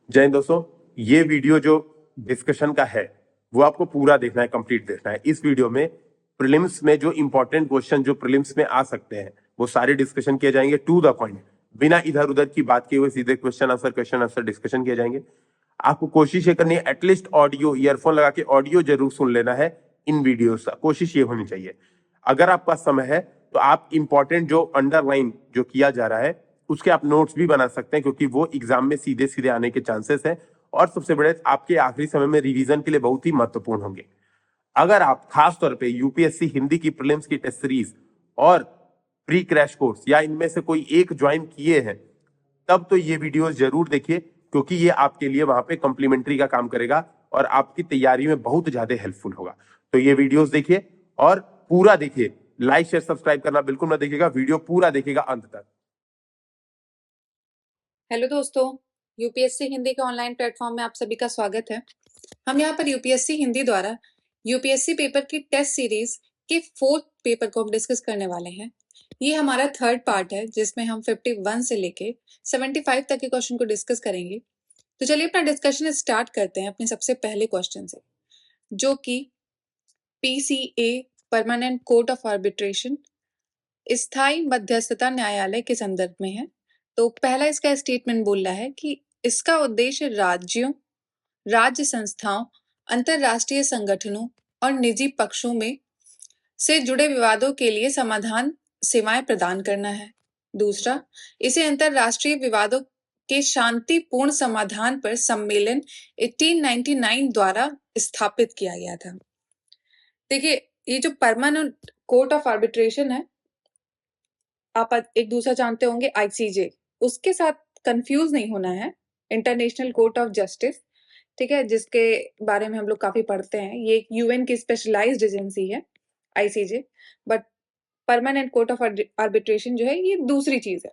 जय हिंद दोस्तों, ये वीडियो जो डिस्कशन का है वो आपको पूरा देखना है, कंप्लीट देखना है। इस वीडियो में प्रीलिम्स में जो इंपॉर्टेंट क्वेश्चन जो प्रीलिम्स में आ सकते हैं वो सारे डिस्कशन किए जाएंगे टू द पॉइंट, बिना इधर उधर की बात किए हुए सीधे क्वेश्चन आंसर डिस्कशन किए जाएंगे। आपको कोशिश ये करनी है एटलीस्ट ऑडियो ईयरफोन लगा के ऑडियो जरूर सुन लेना है इन वीडियोस का, कोशिश ये होनी चाहिए। अगर आपके पास समय है तो आप इंपॉर्टेंट जो अंडरलाइन जो किया जा रहा है उसके आप नोट्स भी बना सकते हैं, क्योंकि वो एग्जाम में सीधे सीधे आने के चांसेस हैं और सबसे बड़े आपके आखिरी समय में रिवीजन के लिए बहुत ही महत्वपूर्ण होंगे। अगर आप खास तौर पे यूपीएससी हिंदी की प्रीलिम्स की टेस्ट सीरीज और प्री क्रैश कोर्स या इनमें से कोई एक ज्वाइन किए हैं तब तो ये वीडियो जरूर देखिए, क्योंकि ये आपके लिए वहां पे कॉम्प्लीमेंट्री का काम करेगा और आपकी तैयारी में बहुत ज्यादा हेल्पफुल होगा। तो ये वीडियोस देखिए और पूरा देखिए, लाइक शेयर सब्सक्राइब करना बिल्कुल मत देखिएगा, वीडियो पूरा देखिएगा अंत तक। हेलो दोस्तों, यूपीएससी हिंदी के ऑनलाइन प्लेटफॉर्म में आप सभी का स्वागत है। हम यहाँ पर यूपीएससी हिंदी द्वारा यूपीएससी पेपर की टेस्ट सीरीज के 4th पेपर को हम डिस्कस करने वाले हैं। ये हमारा 3rd पार्ट है जिसमें हम 51 से लेके 75 तक के क्वेश्चन को डिस्कस करेंगे। तो चलिए अपना डिस्कशन स्टार्ट करते हैं अपने सबसे पहले क्वेश्चन से, जो कि PCA permanent court of arbitration स्थायी मध्यस्थता न्यायालय के संदर्भ में है। तो पहला इसका स्टेटमेंट बोल रहा है कि इसका उद्देश्य राज्यों, राज्य संस्थाओं, अंतरराष्ट्रीय संगठनों और निजी पक्षों में से जुड़े विवादों के लिए समाधान सेवाएं प्रदान करना है। दूसरा, इसे अंतरराष्ट्रीय विवादों के शांतिपूर्ण समाधान पर सम्मेलन 1899 द्वारा स्थापित किया गया था। देखिए, ये जो परमानेंट कोर्ट ऑफ आर्बिट्रेशन है, आप एक दूसरा जानते होंगे आईसीजे, उसके साथ कंफ्यूज नहीं होना है। इंटरनेशनल कोर्ट ऑफ जस्टिस, ठीक है, जिसके बारे में हम लोग काफी पढ़ते हैं। ये एक यूएन की स्पेशलाइज्ड एजेंसी है ICJ, but permanent court of arbitration जो है ये दूसरी चीज है।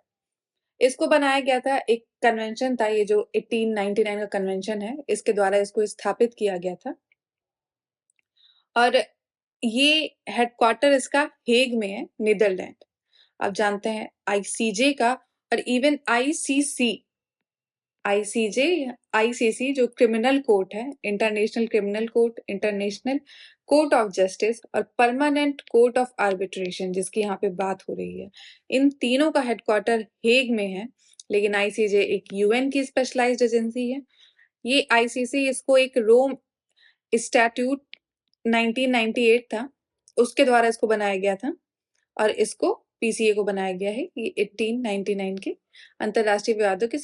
इसको बनाया गया था, एक कन्वेंशन था, ये जो 1899 का कन्वेंशन है, इसके द्वारा इसको स्थापित किया गया था। और ये हेडक्वार्टर इसका हेग में है, नीदरलैंड। आप जानते हैं आईसीजे का और इवन आईसीसी जो क्रिमिनल कोर्ट है, international criminal court, international court of justice और परमानेंट कोर्ट ऑफ आर्बिट्रेशन जिसकी यहाँ पे बात हो रही है, इन तीनों का हेडक्वार्टर हेग में है। लेकिन आईसीजे एक यूएन की स्पेशलाइज्ड एजेंसी है। ये आईसीसी, इसको एक रोम स्टैट्यूट 1998 था, उसके द्वारा इसको बनाया गया था और इसको पीसीए को बनाया गया है। ये 1899 के अंतरराष्ट्रीय विवादों के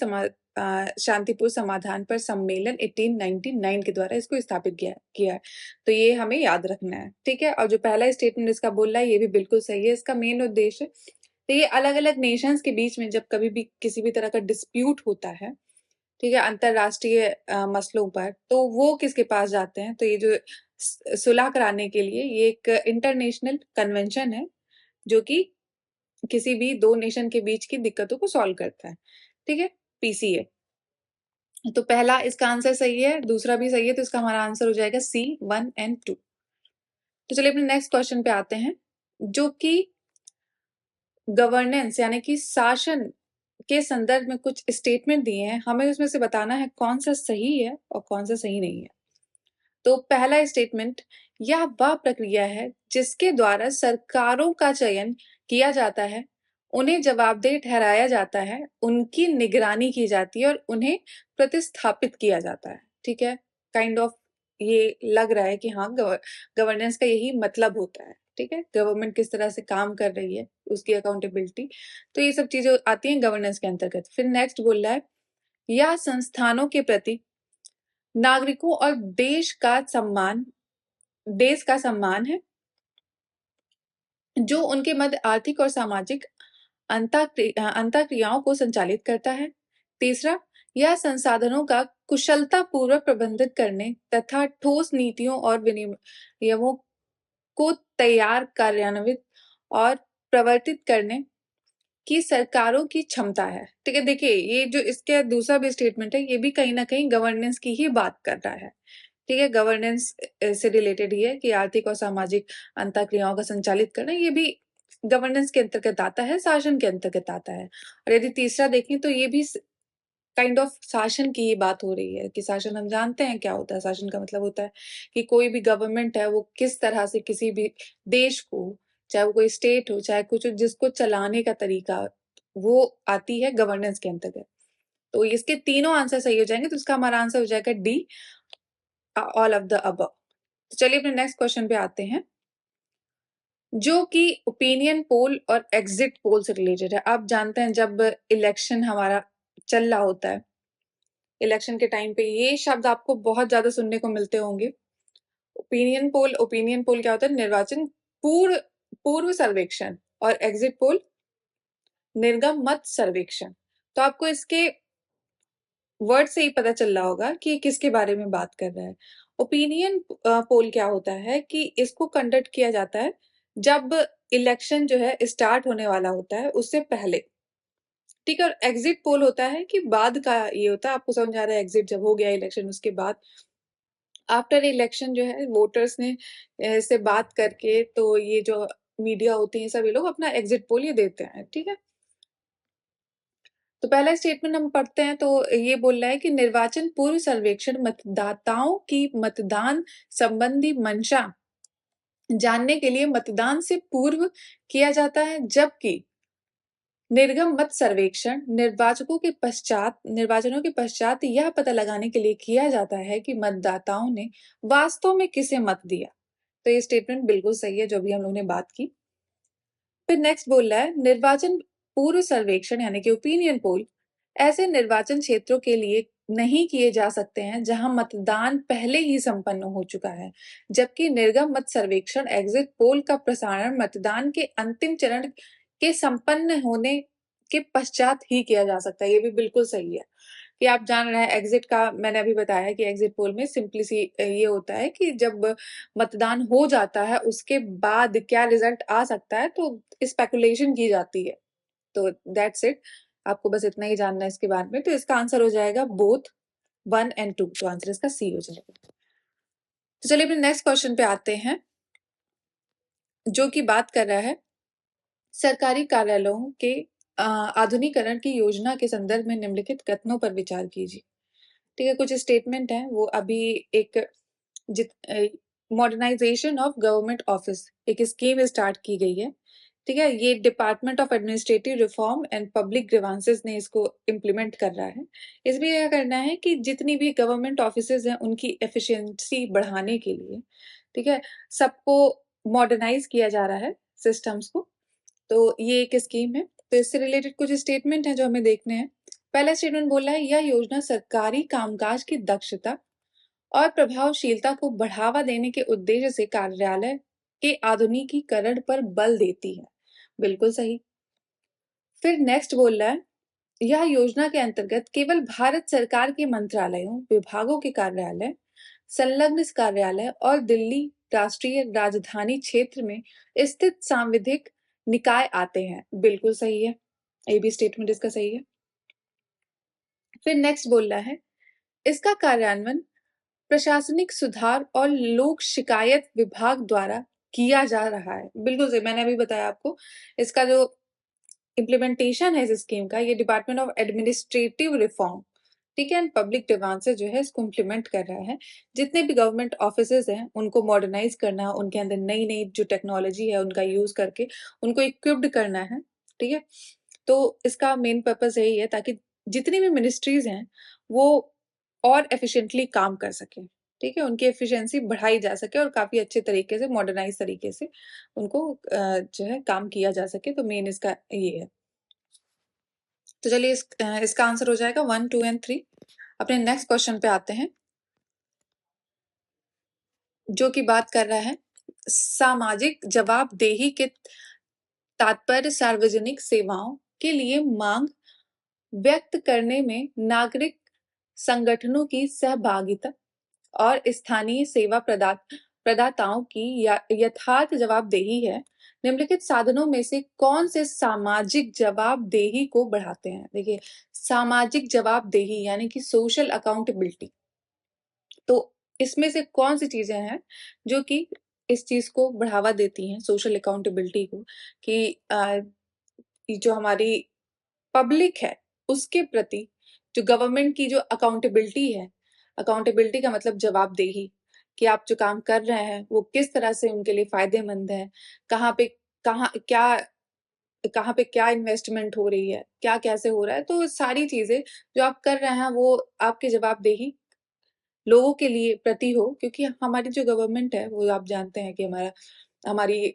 शांतिपूर्ण समाधान पर सम्मेलन 1899 के द्वारा इसको स्थापित किया है। तो ये हमें याद रखना है, ठीक है। और जो पहला स्टेटमेंट इसका बोल रहा है ये भी बिल्कुल सही है। इसका मेन उद्देश्य, तो ये अलग अलग नेशंस के बीच में जब कभी भी किसी भी तरह का डिस्प्यूट होता है, ठीक है, अंतरराष्ट्रीय मसलों पर, तो वो किसके पास जाते हैं? तो ये जो सुलह कराने के लिए ये एक इंटरनेशनल कन्वेंशन है जो कि किसी भी दो नेशन के बीच की दिक्कतों को सॉल्व करता है, ठीक है, पीसीए। तो पहला इसका आंसर सही है, दूसरा भी सही है, तो इसका हमारा आंसर हो जाएगा सी 1 और 2। तो चलिए अपने नेक्स्ट क्वेश्चन पे आते हैं, जो कि गवर्नेंस यानी कि शासन के संदर्भ में कुछ स्टेटमेंट दिए हैं। हमें उसमें से बताना है कौन सा सही है और कौन सा सही नहीं है। तो पहला स्टेटमेंट, यह वह प्रक्रिया है जिसके द्वारा सरकारों का चयन किया जाता है, उन्हें जवाबदेह ठहराया जाता है, उनकी निगरानी की जाती है और उन्हें प्रतिस्थापित किया जाता है, ठीक है। काइंड ऑफ ये लग रहा है कि हाँ, गवर्नेंस का यही मतलब होता है, ठीक है। गवर्नमेंट किस तरह से काम कर रही है, उसकी अकाउंटेबिलिटी, तो ये सब चीजें आती हैं गवर्नेंस के अंतर्गत। फिर नेक्स्ट बोल रहा है, यह संस्थानों के प्रति नागरिकों और देश का सम्मान है जो उनके मध्य आर्थिक और सामाजिक अंतःक्रियाओं को संचालित करता है। तीसरा, यह संसाधनों का कुशलता पूर्वक प्रबंधित करने तथा ठोस नीतियों और विनियमों को तैयार, कार्यान्वित और प्रवर्तित करने की सरकारों की क्षमता है, ठीक है। देखिए, ये जो इसके दूसरा भी स्टेटमेंट है, ये भी कहीं ना कहीं गवर्नेंस की ही बात कर रहा है, ठीक है। गवर्नेंस से रिलेटेड ही है कि आर्थिक और सामाजिक अंतःक्रियाओं का संचालित करना, ये भी गवर्नेंस के अंतर्गत आता है, शासन के अंतर्गत आता है। और यदि तीसरा देखें तो ये भी काइंड ऑफ शासन की ही बात हो रही है कि शासन हम जानते हैं क्या होता है। शासन का मतलब होता है कि कोई भी गवर्नमेंट है वो किस तरह से किसी भी देश को, चाहे वो कोई स्टेट हो चाहे कुछ, जिसको चलाने का तरीका, वो आती है गवर्नेंस के अंतर्गत। तो इसके तीनों आंसर सही हो जाएंगे, तो इसका हमारा आंसर हो जाएगा D, all of the above. तो चलिए अपने नेक्स्ट क्वेश्चन पे आते हैं, जो कि ओपिनियन पोल और एग्जिट पोल से रिलेटेड है। आप जानते हैं जब इलेक्शन हमारा चल रहा होता है, इलेक्शन के टाइम पे ये शब्द आपको बहुत ज्यादा सुनने को मिलते होंगे। ओपिनियन पोल क्या होता है? निर्वाचन पूर्व पूर्व सर्वेक्षण, और एग्जिट पोल निर्गम मत सर्वेक्षण। तो आपको इसके वर्ड से ही पता चल रहा होगा कि ये किसके बारे में बात कर रहा है। ओपिनियन पोल क्या होता है कि इसको कंडक्ट किया जाता है जब इलेक्शन जो है स्टार्ट होने वाला होता है उससे पहले, ठीक है। और एग्जिट पोल होता है कि बाद का ये होता है, आपको समझ आ रहा है, एग्जिट जब हो गया इलेक्शन उसके बाद, आफ्टर इलेक्शन जो है वोटर्स ने से बात करके, तो ये जो मीडिया होती है सभी लोग अपना एग्जिट पोल ये देते हैं, ठीक है। तो पहला स्टेटमेंट हम पढ़ते हैं, तो ये बोल रहा है कि निर्वाचन पूर्व सर्वेक्षण मतदाताओं की मतदान संबंधी मंशा जानने के लिए मतदान से पूर्व किया जाता है, जबकि निर्गम मत सर्वेक्षण निर्वाचनों के पश्चात यह पता लगाने के लिए किया जाता है कि मतदाताओं ने वास्तव में किसे मत दिया। तो ये स्टेटमेंट बिल्कुल सही है जो भी हम लोगों ने बात की। फिर नेक्स्ट बोल रहा है, निर्वाचन पूर्व सर्वेक्षण यानी कि ओपिनियन पोल ऐसे निर्वाचन क्षेत्रों के लिए नहीं किए जा सकते हैं जहां मतदान पहले ही संपन्न हो चुका है, जबकि निर्गम मत सर्वेक्षण एग्जिट पोल का प्रसारण मतदान के अंतिम चरण के संपन्न होने के पश्चात ही किया जा सकता है। ये भी बिल्कुल सही है कि आप जान रहे हैं एग्जिट का, मैंने अभी बताया कि एग्जिट पोल में सिंपली सी ये होता है कि जब मतदान हो जाता है उसके बाद क्या रिजल्ट आ सकता है, तो स्पेकुलेशन की जाती है। तो दैट्स इट, आपको बस इतना ही जानना है इसके बारे में। तो इसका आंसर हो जाएगा बोथ 1 एंड 2, तो आंसर इसका सी हो जाएगा। तो चलिए अपने नेक्स्ट क्वेश्चन पे आते हैं, जो कि बात कर रहा है सरकारी कार्यालयों के आधुनिकीकरण की योजना के संदर्भ में निम्नलिखित कथनों पर विचार कीजिए। ठीक है, कुछ स्टेटमेंट है वो अभी एक मॉडर्नाइजेशन ऑफ गवर्नमेंट ऑफिस एक स्कीम स्टार्ट की गई है, ठीक है। ये department of administrative reform and public grievances ने इसको इम्प्लीमेंट कर रहा है। इसमें क्या करना है कि जितनी भी गवर्नमेंट ऑफिसेज हैं उनकी एफिशिएंसी बढ़ाने के लिए, ठीक है, सबको मॉडर्नाइज किया जा रहा है सिस्टम्स को। तो ये एक स्कीम है। तो इससे रिलेटेड कुछ स्टेटमेंट हैं जो हमें देखने हैं। पहला स्टेटमेंट बोल रहा है, यह योजना सरकारी कामकाज की दक्षता और प्रभावशीलता को बढ़ावा देने के उद्देश्य से कार्यालय के आधुनिकीकरण पर बल देती है। बिल्कुल सही। फिर नेक्स्ट बोल रहा है, यह योजना के अंतर्गत केवल भारत सरकार के मंत्रालयों, विभागों के कार्यालय, संलग्न कार्यालय और दिल्ली राष्ट्रीय राजधानी क्षेत्र में स्थित सांविधिक निकाय आते हैं। बिल्कुल सही है, ये भी स्टेटमेंट इसका सही है। फिर नेक्स्ट बोल रहा है, इसका कार्यान्वयन प्रशासनिक सुधार और लोक शिकायत विभाग द्वारा किया जा रहा है। बिल्कुल सही, मैंने अभी बताया आपको, इसका जो इम्प्लीमेंटेशन है इस स्कीम का, ये डिपार्टमेंट ऑफ एडमिनिस्ट्रेटिव रिफॉर्म, ठीक है, एंड पब्लिक ग्रीवांसेस जो है इसको इम्प्लीमेंट कर रहा है। जितने भी गवर्नमेंट ऑफिसेज हैं उनको मॉडर्नाइज करना, उनके अंदर नई नई जो टेक्नोलॉजी है उनका यूज करके उनको इक्विप्ड करना है, ठीक है। तो इसका मेन पर्पस यही है ताकि जितनी भी मिनिस्ट्रीज हैं वो और एफिशिएंटली काम कर सकें, ठीक है, उनकी एफिशिएंसी बढ़ाई जा सके और काफी अच्छे तरीके से मॉडर्नाइज तरीके से उनको जो है काम किया जा सके। तो मेन इसका ये है। तो चलिए इसका आंसर हो जाएगा 1, 2 एंड 3। अपने नेक्स्ट क्वेश्चन पे आते हैं, जो कि बात कर रहा है सामाजिक जवाबदेही के तात्पर्य सार्वजनिक सेवाओं के लिए मांग व्यक्त करने में नागरिक संगठनों की सहभागिता और स्थानीय सेवा प्रदाताओं की यथार्थ जवाबदेही है। निम्नलिखित साधनों में से कौन से सामाजिक जवाबदेही को बढ़ाते हैं? देखिए, सामाजिक जवाबदेही यानी कि सोशल अकाउंटेबिलिटी, तो इसमें से कौन सी चीजें हैं जो कि इस चीज को बढ़ावा देती हैं, सोशल अकाउंटेबिलिटी को, कि जो हमारी पब्लिक है उसके प्रति जो गवर्नमेंट की जो अकाउंटेबिलिटी है, अकाउंटेबिलिटी का मतलब जवाबदेही, कि आप जो काम कर रहे हैं वो किस तरह से उनके लिए फायदेमंद है, कहाँ पे कहाँ पे क्या इन्वेस्टमेंट हो रही है, क्या कैसे हो रहा है, तो सारी चीजें जो आप कर रहे हैं वो आपकी जवाबदेही लोगों के लिए प्रति हो, क्योंकि हमारी जो गवर्नमेंट है वो आप जानते हैं कि हमारी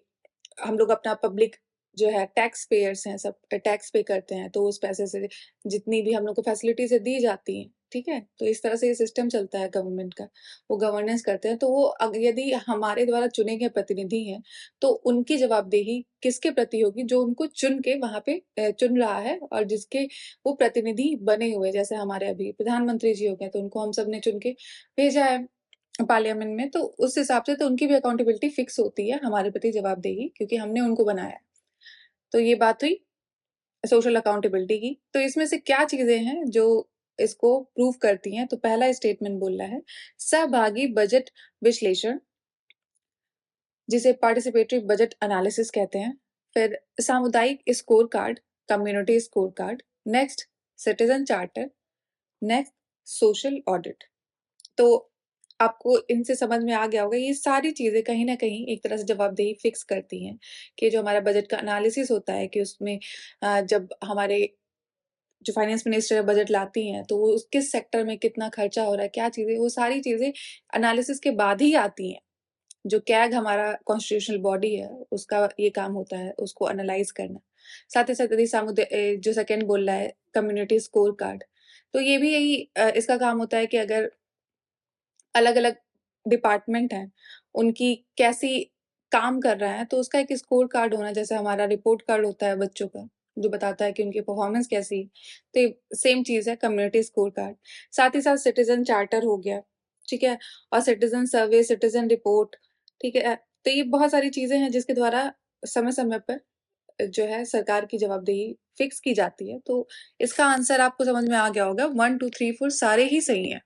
हम लोग अपना पब्लिक जो है टैक्स पेयर्स हैं, सब टैक्स पे करते हैं, तो उस पैसे से जितनी भी हम लोग को फैसिलिटीज दी जाती हैं, ठीक है, तो इस तरह से ये सिस्टम चलता है गवर्नमेंट का, वो गवर्नेंस करते हैं। तो वो यदि हमारे द्वारा चुने गए प्रतिनिधि हैं तो उनकी जवाबदेही किसके प्रति होगी, जो उनको चुन के वहां पे चुन रहा है और जिसके वो प्रतिनिधि बने हुए, जैसे हमारे अभी प्रधानमंत्री जी हो गए, तो उनको हम सब ने चुन के भेजा है पार्लियामेंट में, तो उस हिसाब से तो उनकी भी अकाउंटेबिलिटी फिक्स होती है, हमारे प्रति जवाबदेही, क्योंकि हमने उनको बनाया। तो ये बात हुई सोशल अकाउंटेबिलिटी की। तो इसमें से क्या चीजें हैं जो इसको प्रूव करती हैं? तो पहला स्टेटमेंट बोल रहा है सहभागी बजट विश्लेषण, जिसे पार्टिसिपेटरी बजट एनालिसिस कहते हैं। फिर सामुदायिक score card, community score card. Next citizen charter. Next social audit. तो आपको इनसे समझ में आ गया होगा, ये सारी चीजें कहीं ना कहीं एक तरह से जवाबदेही फिक्स करती हैं कि जो हमारा बजट का एनालिसिस होता है, कि उसमें जब हमारे जो फाइनेंस मिनिस्टर बजट लाती हैं तो वो किस सेक्टर में कितना खर्चा हो रहा है, क्या चीजें, वो सारी चीजें एनालिसिस के बाद ही आती हैं। जो कैग हमारा कॉन्स्टिट्यूशनल बॉडी है, उसका ये काम होता है उसको एनालाइज करना। साथ ही साथ यदि जो सेकंड बोल रहा है कम्युनिटी स्कोर कार्ड, तो ये भी यही इसका काम होता है कि अगर अलग अलग डिपार्टमेंट हैं, उनकी कैसी काम कर रहा है, तो उसका एक स्कोर कार्ड होना, जैसे हमारा रिपोर्ट कार्ड होता है बच्चों का, जो बताता है कि उनकी परफॉर्मेंस कैसी है, तो ये सेम चीज है कम्युनिटी स्कोर कार्ड। साथ ही साथ सिटीजन चार्टर हो गया, ठीक है, और सिटीजन सर्वे, सिटीजन रिपोर्ट, ठीक है। तो ये बहुत सारी चीजें हैं जिसके द्वारा समय समय पर जो है सरकार की जवाबदेही फिक्स की जाती है। तो इसका आंसर आपको समझ में आ गया होगा, 1 2 3 4 सारे ही सही हैं।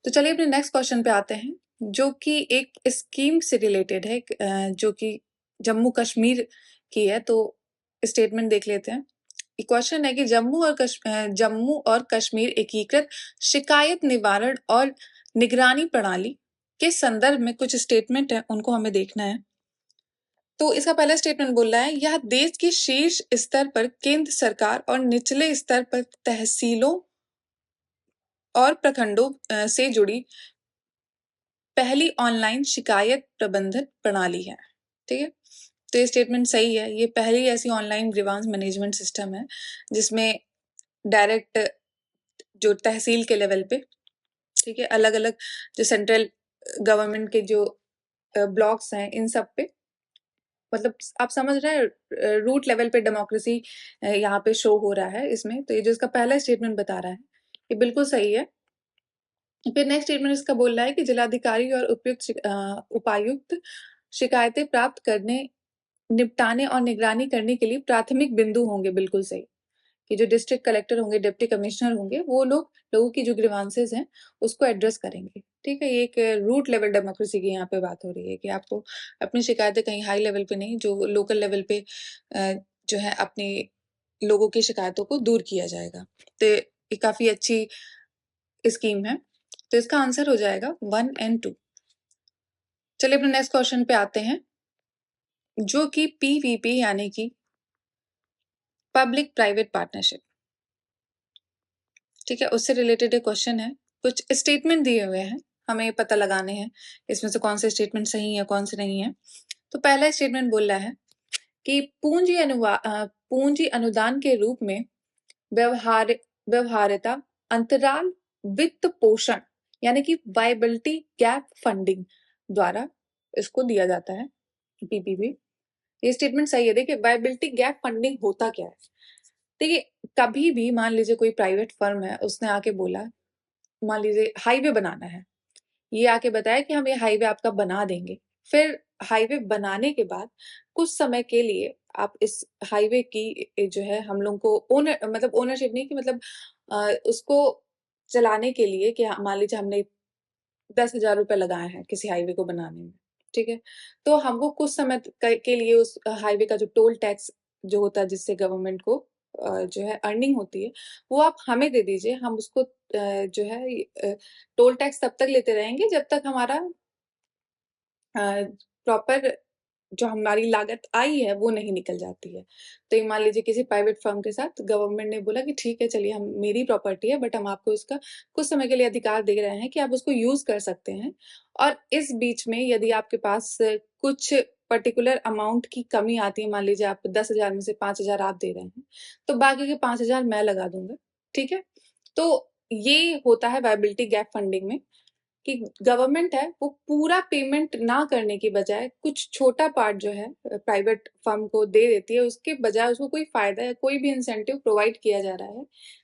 तो चलिए अपने नेक्स्ट क्वेश्चन पे आते हैं, जो कि एक स्कीम से रिलेटेड है, जो कि जम्मू कश्मीर की है। तो स्टेटमेंट देख लेते हैं। क्वेश्चन है कि जम्मू और कश्मीर एकीकृत शिकायत निवारण और निगरानी प्रणाली के संदर्भ में कुछ स्टेटमेंट है, उनको हमें देखना है। तो इसका पहला स्टेटमेंट बोल रहा है, यह देश की शीर्ष स्तर पर केंद्र सरकार और निचले स्तर पर तहसीलों और प्रखंडों से जुड़ी पहली ऑनलाइन शिकायत प्रबंधन प्रणाली है, ठीक है। तो ये स्टेटमेंट सही है, ये पहली ऐसी ऑनलाइन ग्रीवांस मैनेजमेंट सिस्टम है जिसमें डायरेक्ट जो तहसील के लेवल पे, ठीक है, अलग अलग जो सेंट्रल गवर्नमेंट के जो ब्लॉक्स हैं, इन सब पे, मतलब आप समझ रहे हैं रूट लेवल पे डेमोक्रेसी यहाँ पे शो हो रहा है इसमें। तो ये जो इसका पहला स्टेटमेंट बता रहा है, ये बिल्कुल सही है। फिर नेक्स्ट स्टेटमेंट इसका बोल रहा है कि जिलाधिकारी और उपायुक्त शिकायतें प्राप्त करने, निपटाने और निगरानी करने के लिए प्राथमिक बिंदु होंगे, बिल्कुल सही, कि जो डिस्ट्रिक्ट कलेक्टर होंगे, डिप्टी कमिश्नर होंगे, वो लोगों की जो ग्रीवांसेस हैं उसको एड्रेस करेंगे, ठीक है। ये एक रूट लेवल डेमोक्रेसी की यहाँ पे बात हो रही है कि आपको अपनी शिकायतें कहीं हाई लेवल पे नहीं, जो लोकल लेवल पे जो है अपनी लोगों की शिकायतों को दूर किया जाएगा। तो ये काफी अच्छी स्कीम है। तो इसका आंसर हो जाएगा 1 और 2। चलिए अपने नेक्स्ट क्वेश्चन पे आते हैं, जो कि पीवीपी यानी कि पब्लिक प्राइवेट पार्टनरशिप, ठीक है, उससे रिलेटेड एक क्वेश्चन है। कुछ स्टेटमेंट दिए हुए हैं, हमें पता लगाने हैं इसमें से कौन से स्टेटमेंट सही है कौन से नहीं है। तो पहला स्टेटमेंट बोल रहा है कि पूंजी अनुदान के रूप में व्यवहार्यता अंतराल वित्त पोषण यानी कि वायबिलिटी गैप फंडिंग द्वारा इसको दिया जाता है, पीपीपी। ये स्टेटमेंट सही है। देखिए वायबिलिटी गैप फंडिंग होता क्या है। देखिए कभी भी मान लीजिए कोई प्राइवेट फर्म है, उसने आके बोला, मान लीजिए हाईवे बनाना है, ये आके बताया कि हम ये हाईवे आपका बना देंगे। फिर हाईवे बनाने के बाद कुछ समय के लिए आप इस हाईवे की जो है हम लोग को ओनरशिप नहीं, कि मतलब उसको चलाने के लिए, कि मान लीजिए हमने 10,000 रुपए लगाए हैं किसी हाईवे को बनाने में, ठीक है, तो हमको कुछ समय के लिए उस हाईवे का जो टोल टैक्स जो होता है, जिससे गवर्नमेंट को जो है अर्निंग होती है वो आप हमें दे दीजिए, हम उसको जो है टोल टैक्स तब तक लेते रहेंगे जब तक हमारा प्रॉपर जो हमारी लागत आई है वो नहीं निकल जाती है। तो ये मान लीजिए किसी प्राइवेट फर्म के साथ गवर्नमेंट ने बोला कि ठीक है चलिए हम मेरी प्रॉपर्टी है बट हम आपको इसका कुछ समय के लिए अधिकार दे रहे हैं कि आप उसको यूज कर सकते हैं, और इस बीच में यदि आपके पास कुछ पर्टिकुलर अमाउंट की कमी आती है, मान लीजिए आप 10,000 में से 5,000 आप दे रहे हैं, तो बाकी के 5,000 मैं लगा दूंगा। ठीक है, तो ये होता है वायबिलिटी गैप फंडिंग में कि गवर्नमेंट है वो पूरा पेमेंट ना करने की बजाय कुछ छोटा पार्ट जो है प्राइवेट फर्म को दे देती है, उसके बजाय उसको कोई फायदा या कोई भी इंसेंटिव प्रोवाइड किया जा रहा है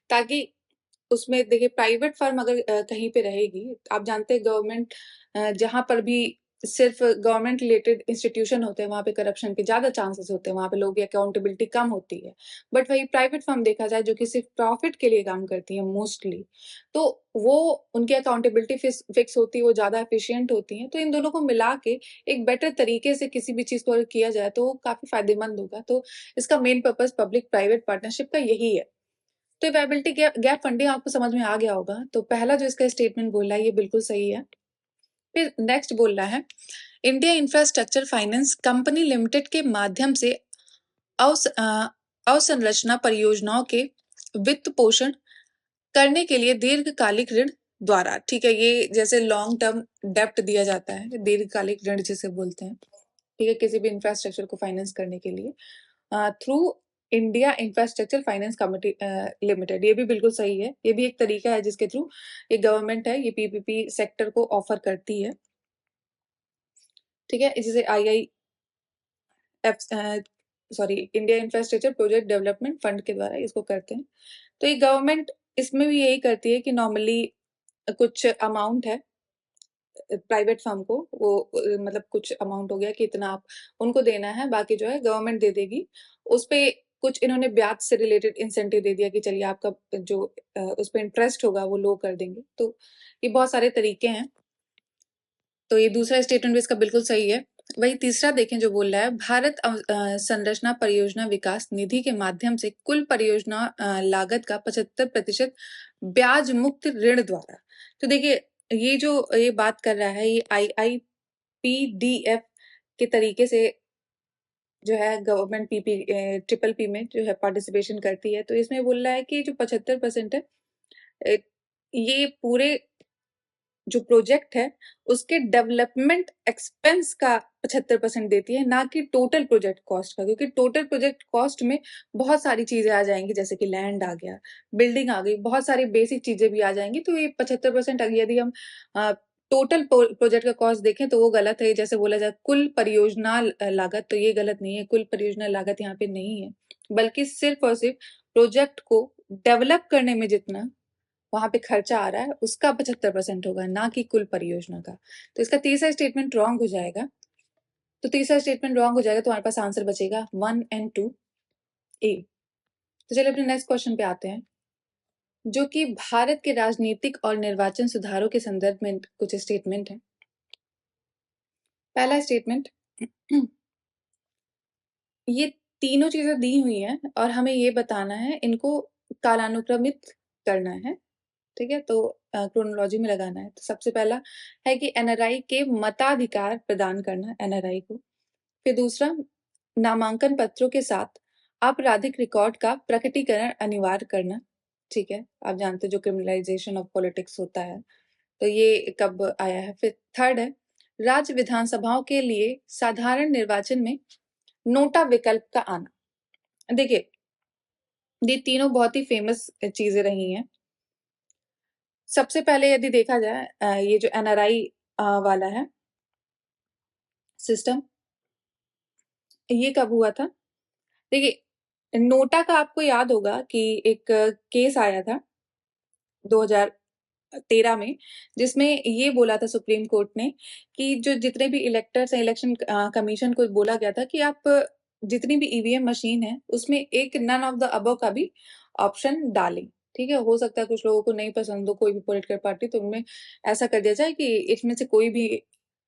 ताकि उसमें देखिए प्राइवेट फर्म अगर कहीं पे रहेगी, आप जानते हैं गवर्नमेंट जहां पर भी सिर्फ गवर्नमेंट रिलेटेड इंस्टीट्यूशन होते हैं वहां पे करप्शन के ज्यादा चांसेस होते हैं, वहां पे लोगों की अकाउंटेबिलिटी कम होती है। बट वही प्राइवेट फर्म देखा जाए जो कि सिर्फ प्रॉफिट के लिए काम करती है मोस्टली, तो वो उनकी अकाउंटेबिलिटी फिक्स होती है, वो ज्यादा एफिशिएंट होती है। तो इन दोनों को मिला के एक बेटर तरीके से किसी भी चीज को अगर किया जाए तो वो काफी फायदेमंद होगा। तो इसका main purpose public private partnership का यही है। तो वायबिलिटी गैप फंडिंग आपको समझ में आ गया होगा। तो पहला जो इसका स्टेटमेंट बोल रहा है ये बिल्कुल सही है। फिर नेक्स्ट बोल रहा है India infrastructure finance company limited के माध्यम से अवसंरचना परियोजनाओं के वित्त पोषण करने के लिए दीर्घकालिक ऋण द्वारा, ठीक है, ये जैसे लॉन्ग टर्म डेप्ट दिया जाता है, दीर्घकालिक ऋण जिसे बोलते हैं, ठीक है, किसी भी इंफ्रास्ट्रक्चर को फाइनेंस करने के लिए through India infrastructure finance committee limited. ये भी बिल्कुल सही है, ये भी एक तरीका है जिसके थ्रू ये गवर्नमेंट है ये पीपीपी सेक्टर को ऑफर करती है। ठीक है, इसी से India infrastructure project development fund के द्वारा इसको करते हैं। तो ये गवर्नमेंट इसमें भी यही करती है कि नॉर्मली कुछ अमाउंट है प्राइवेट फर्म को, वो मतलब कुछ अमाउंट हो गया कि इतना आप उनको देना है, बाकी जो है गवर्नमेंट दे देगी। उस पे कुछ इन्होंने ब्याज से रिलेटेड इंसेंटिव दे दिया कि चलिए आपका जो उस पे इंटरेस्ट होगा वो लो कर देंगे। तो ये बहुत सारे तरीके हैं। तो ये दूसरा स्टेटमेंट भी इसका बिल्कुल सही है। वही तीसरा देखें जो बोल रहा है भारत संरचना परियोजना विकास निधि के माध्यम से कुल परियोजना लागत का 75% ब्याज मुक्त ऋण द्वारा। तो देखिए ये जो ये बात कर रहा है ये IIPDF के तरीके से जो है गवर्नमेंट ट्रिपल पी में जो है पार्टिसिपेशन करती है। तो इसमें बोल रहा है कि जो 75% है ये पूरे जो प्रोजेक्ट है उसके डेवलपमेंट एक्सपेंस का 75% देती है, ना कि टोटल प्रोजेक्ट कॉस्ट का, क्योंकि टोटल प्रोजेक्ट कॉस्ट में बहुत सारी चीजें आ जाएंगी जैसे कि लैंड आ गया, बिल्डिंग आ गई, बहुत सारी बेसिक चीजें भी आ जाएंगी। तो ये 75% यदि हम टोटल प्रोजेक्ट का कॉस्ट देखें तो वो गलत है। जैसे बोला जाए कुल परियोजना लागत, तो ये गलत नहीं है, कुल परियोजना लागत यहाँ पे नहीं है, बल्कि सिर्फ और सिर्फ प्रोजेक्ट को डेवलप करने में जितना वहां पे खर्चा आ रहा है उसका 75% होगा, ना कि कुल परियोजना का। तो इसका तीसरा स्टेटमेंट रॉन्ग हो जाएगा। तो तीसरा स्टेटमेंट रॉन्ग हो जाएगा तो हमारे पास आंसर बचेगा 1 एंड 2 ए। तो चलिए अपने नेक्स्ट क्वेश्चन पे आते हैं जो कि भारत के राजनीतिक और निर्वाचन सुधारों के संदर्भ में कुछ स्टेटमेंट है। पहला स्टेटमेंट ये तीनों चीजें दी हुई हैं और हमें ये बताना है इनको कालानुक्रमित करना है। ठीक है, तो क्रोनोलॉजी में लगाना है। तो सबसे पहला है कि एनआरआई के मताधिकार प्रदान करना एनआरआई को। फिर दूसरा नामांकन पत्रों के साथ आपराधिक रिकॉर्ड का प्रकटीकरण अनिवार्य करना। ठीक है, आप जानते हैं जो क्रिमिनलाइजेशन ऑफ पॉलिटिक्स होता है, तो ये कब आया है। फिर थर्ड है राज्य विधानसभाओं के लिए साधारण निर्वाचन में नोटा विकल्प का आना। देखिए ये तीनों बहुत ही फेमस चीजें रही हैं। सबसे पहले यदि देखा जाए ये जो एनआरआई वाला है सिस्टम, ये कब हुआ था? देखिए नोटा का आपको याद होगा कि एक केस आया था 2013 में, जिसमें ये बोला था सुप्रीम कोर्ट ने कि जो जितने भी इलेक्टर्स हैं, इलेक्शन कमीशन को बोला गया था कि आप जितनी भी ईवीएम मशीन है उसमें एक नन ऑफ द अबव का भी ऑप्शन डालें। ठीक है, हो सकता है कुछ लोगों को नहीं पसंद हो कोई भी पॉलिटिकल पार्टी, तो उनमें ऐसा कर दिया जाए कि इसमें से कोई भी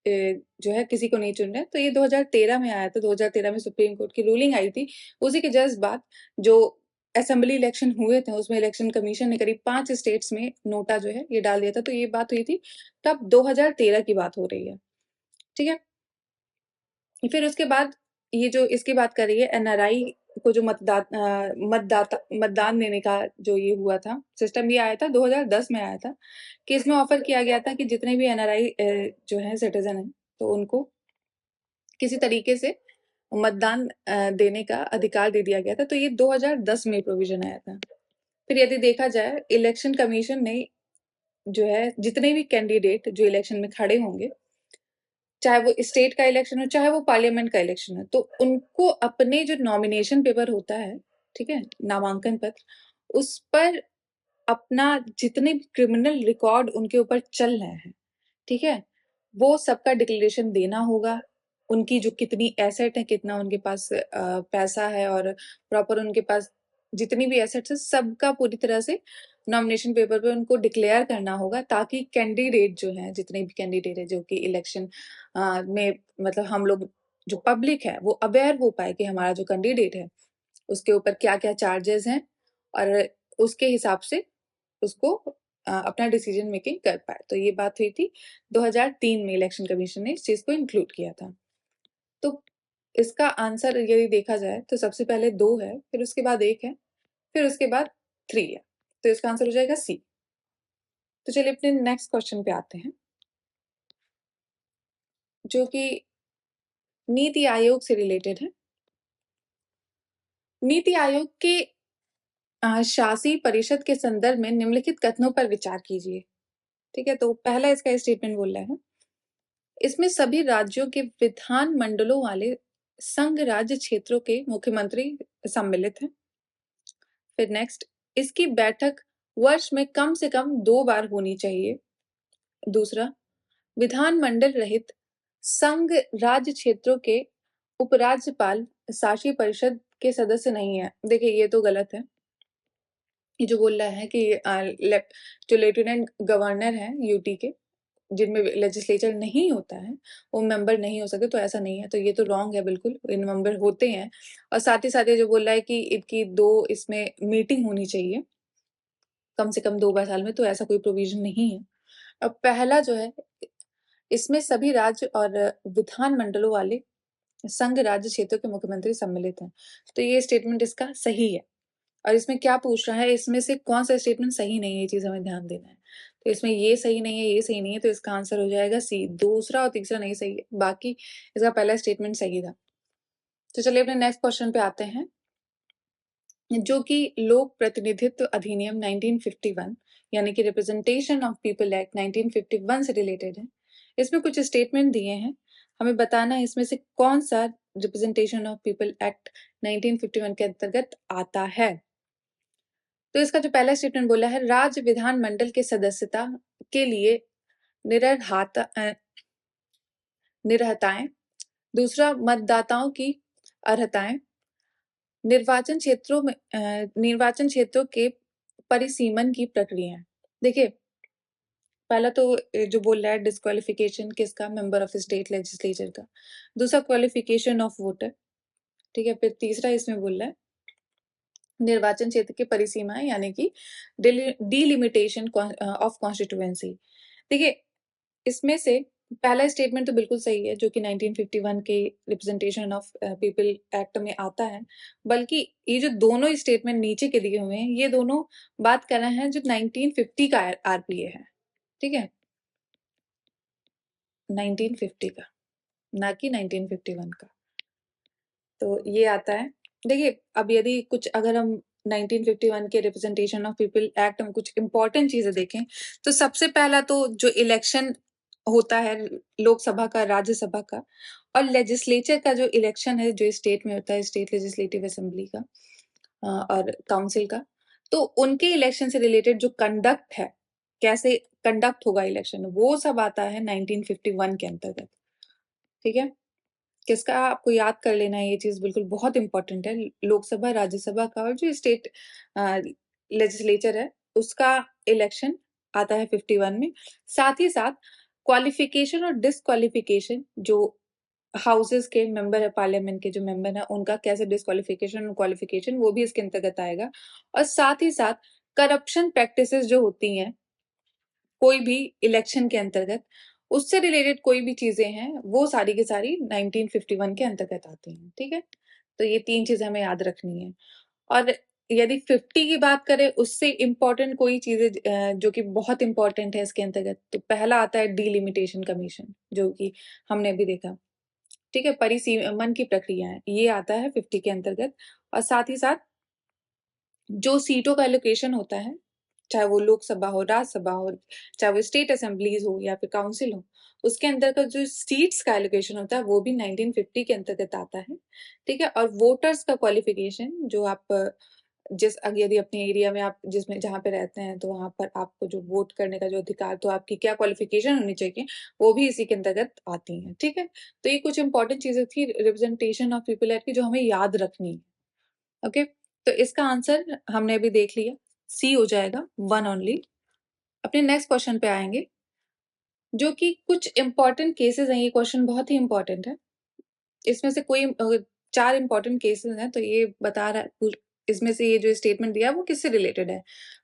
जो है किसी को नहीं चुन रहे। तो ये 2013 में आया था, 2013 में सुप्रीम कोर्ट की रूलिंग आई थी। उसी के जस्ट बाद जो असेंबली इलेक्शन हुए थे उसमें इलेक्शन कमीशन ने करीब 5 स्टेट्स में नोटा जो है ये डाल दिया था। तो ये बात हुई थी तब 2013 की बात हो रही है, ठीक है। फिर उसके बाद ये जो इसकी बात कर रही है एनआरआई को जो मतदान देने का जो ये हुआ था सिस्टम, ये आया था 2010 में आया था कि इसमें ऑफर किया गया था कि जितने भी एनआरआई जो है सिटीजन है तो उनको किसी तरीके से मतदान देने का अधिकार दे दिया गया था। तो ये 2010 में प्रोविजन आया था। फिर यदि देखा जाए इलेक्शन कमीशन ने जो है जितने भी कैंडिडेट जो इलेक्शन में खड़े होंगे, चाहे वो स्टेट का इलेक्शन हो चाहे वो पार्लियामेंट का इलेक्शन हो, तो उनको अपने जो नॉमिनेशन पेपर होता है, ठीक है, नामांकन पत्र, उस पर अपना जितने भी क्रिमिनल रिकॉर्ड उनके ऊपर चल रहे हैं, ठीक है, वो सबका डिक्लेरेशन देना होगा। उनकी जो कितनी एसेट है, कितना उनके पास पैसा है और प्रॉपर उनके पास जितनी भी एसेट्स है सबका पूरी तरह से नॉमिनेशन पेपर पे उनको डिक्लेयर करना होगा, ताकि कैंडिडेट जो है जितने भी कैंडिडेट है जो कि इलेक्शन में मतलब हम लोग जो पब्लिक है वो अवेयर हो पाए कि हमारा जो कैंडिडेट है उसके ऊपर क्या क्या चार्जेस हैं और उसके हिसाब से उसको अपना डिसीजन मेकिंग कर पाए। तो ये बात हुई थी 2003 में इलेक्शन कमीशन ने इस चीज को इंक्लूड किया था। तो इसका आंसर यदि देखा जाए तो सबसे पहले 2 है, फिर उसके बाद 1 है, फिर उसके बाद 3 है। तो इसका आंसर हो जाएगा सी। तो चलिए अपने नेक्स्ट क्वेश्चन पे आते हैं, जो कि नीति आयोग से रिलेटेड है। नीति आयोग के शासी परिषद के संदर्भ में निम्नलिखित कथनों पर विचार कीजिए। ठीक है, तो पहला इसका स्टेटमेंट बोल रहा है, इसमें सभी राज्यों के विधान मंडलों वाले संघ राज्य क्षेत्रों के मुख्यमंत्री सम्मिलित हैं। फिर नेक्स्ट, इसकी बैठक वर्ष में कम से कम 2 बार होनी चाहिए। दूसरा, विधानमंडल रहित संघ राज्य क्षेत्रों के उपराज्यपाल शासी परिषद के सदस्य नहीं है। देखिए ये तो गलत है। ये जो बोल रहा है कि जो लेफ्टिनेंट गवर्नर है यूटी के, जिनमें लेजिस्लेचर नहीं होता है, वो मेंबर नहीं हो सकते, तो ऐसा नहीं है। तो ये तो रॉन्ग है बिल्कुल, इन मेंबर होते हैं। और साथ ही ये जो बोल रहा है कि इनकी 2 इसमें मीटिंग होनी चाहिए कम से कम 2 बार साल में, तो ऐसा कोई प्रोविजन नहीं है। अब पहला जो है, इसमें सभी राज्य और विधान मंडलों वाले संघ राज्य क्षेत्रों के मुख्यमंत्री सम्मिलित हैं। तो ये स्टेटमेंट इसका सही है। और इसमें क्या पूछ रहा है, इसमें से कौन सा स्टेटमेंट सही नहीं है, ये चीज हमें ध्यान देना है। तो इसमें ये सही नहीं है, ये सही नहीं है, तो इसका आंसर हो जाएगा सी। दूसरा और तीसरा नहीं सही है, बाकी इसका पहला स्टेटमेंट सही था। तो चलिए अपने नेक्स्ट क्वेश्चन पे आते हैं, जो कि लोक प्रतिनिधित्व अधिनियम 1951 यानी कि रिप्रेजेंटेशन ऑफ पीपल एक्ट 1951 से रिलेटेड है। इसमें कुछ स्टेटमेंट दिए हैं, हमें बताना है इसमें से कौन सा रिप्रेजेंटेशन ऑफ पीपल एक्ट 1951 के अंतर्गत आता है। तो इसका जो पहला स्टेटमेंट बोला है, राज्य विधानमंडल के सदस्यता के लिए निरहताएं। दूसरा, मतदाताओं की अर्हताएं। निर्वाचन क्षेत्रों के परिसीमन की प्रक्रिया। देखिए पहला तो जो बोल रहा है डिस्क्वालिफिकेशन किसका, मेंबर ऑफ स्टेट लेजिस्लेचर का। दूसरा, क्वालिफिकेशन ऑफ वोटर, ठीक है। फिर तीसरा इसमें बोल रहा है निर्वाचन क्षेत्र की परिसीमाएं यानी कि डिलिमिटेशन ऑफ कॉन्स्टिट्यूएंसी। देखिए इसमें से पहला स्टेटमेंट तो बिल्कुल सही है, जो कि 1951 के रिप्रेजेंटेशन ऑफ पीपल एक्ट में आता है। बल्कि ये जो दोनों स्टेटमेंट नीचे के दिए हुए हैं, ये दोनों बात कर रहे हैं जो 1950 का आरपीए है, ठीक है, 1950 का, ना कि 1951 का। तो ये आता है। देखिए अब यदि कुछ अगर हम 1951 के रिप्रेजेंटेशन ऑफ पीपल एक्ट में कुछ इंपॉर्टेंट चीजें देखें, तो सबसे पहला तो जो इलेक्शन होता है लोकसभा का, राज्यसभा का, और लेजिस्लेचर का जो इलेक्शन है जो स्टेट में होता है, स्टेट लेजिस्लेटिव असेंबली का और काउंसिल का, तो उनके इलेक्शन से रिलेटेड जो कंडक्ट है, कैसे कंडक्ट होगा इलेक्शन, वो सब आता है 1951 के अंतर्गत, ठीक है। किसका आपको याद कर लेना है, ये चीज बिल्कुल बहुत इंपॉर्टेंट है। लोकसभा, राज्यसभा का और जो स्टेट लेजिस्लेचर है उसका इलेक्शन आता है 51 में। साथ ही साथ क्वालिफिकेशन और डिस्क्वालिफिकेशन जो हाउसेस के मेंबर है, पार्लियामेंट के जो मेंबर है उनका कैसे डिस्क्वालिफिकेशन और क्वालिफिकेशन, वो भी इसके अंतर्गत आएगा। और साथ ही साथ करप्शन प्रैक्टिसेस जो होती हैं कोई भी इलेक्शन के अंतर्गत, उससे रिलेटेड कोई भी चीजें हैं, वो सारी की सारी 1951 के अंतर्गत आती हैं। ठीक है, तो ये 3 चीजें हमें याद रखनी है। और यदि 50 की बात करें, उससे इम्पोर्टेंट कोई चीजें जो कि बहुत इंपॉर्टेंट है इसके अंतर्गत, तो पहला आता है डिलिमिटेशन कमीशन, जो कि हमने अभी देखा। ठीक है, परिसीमन की प्रक्रिया है, ये आता है 50 के अंतर्गत। और साथ ही साथ जो सीटों का एलोकेशन होता है, चाहे वो लोकसभा हो, राज्यसभा हो, चाहे वो स्टेट असेंबलीज हो या फिर काउंसिल हो, उसके अंतर्गत जो सीट्स का एलोकेशन होता है वो भी 1950 के अंतर्गत आता है। ठीक है, और वोटर्स का क्वालिफिकेशन, जो आप यदि अपने एरिया में आप जिसमें जहाँ पे रहते हैं, तो वहां पर आपको जो वोट करने का जो अधिकार, तो आपकी क्या क्वालिफिकेशन होनी चाहिए, वो भी इसी के अंतर्गत आती है। ठीक है, तो ये कुछ इंपॉर्टेंट चीजें थी रिप्रेजेंटेशन ऑफ पीपल एक्ट की, जो हमें याद रखनी है। ओके, तो इसका आंसर हमने अभी देख लिया, सी हो जाएगा, 1 ओनली। अपने नेक्स्ट क्वेश्चन पे आएंगे, जो कि कुछ इंपॉर्टेंट केसेस हैं। ये क्वेश्चन बहुत ही इंपॉर्टेंट है। इसमें से कोई 4 इंपॉर्टेंट केसेस हैं, तो ये बता रहा है, इसमें से ये जो स्टेटमेंट दिया वो किससे रिलेटेड है।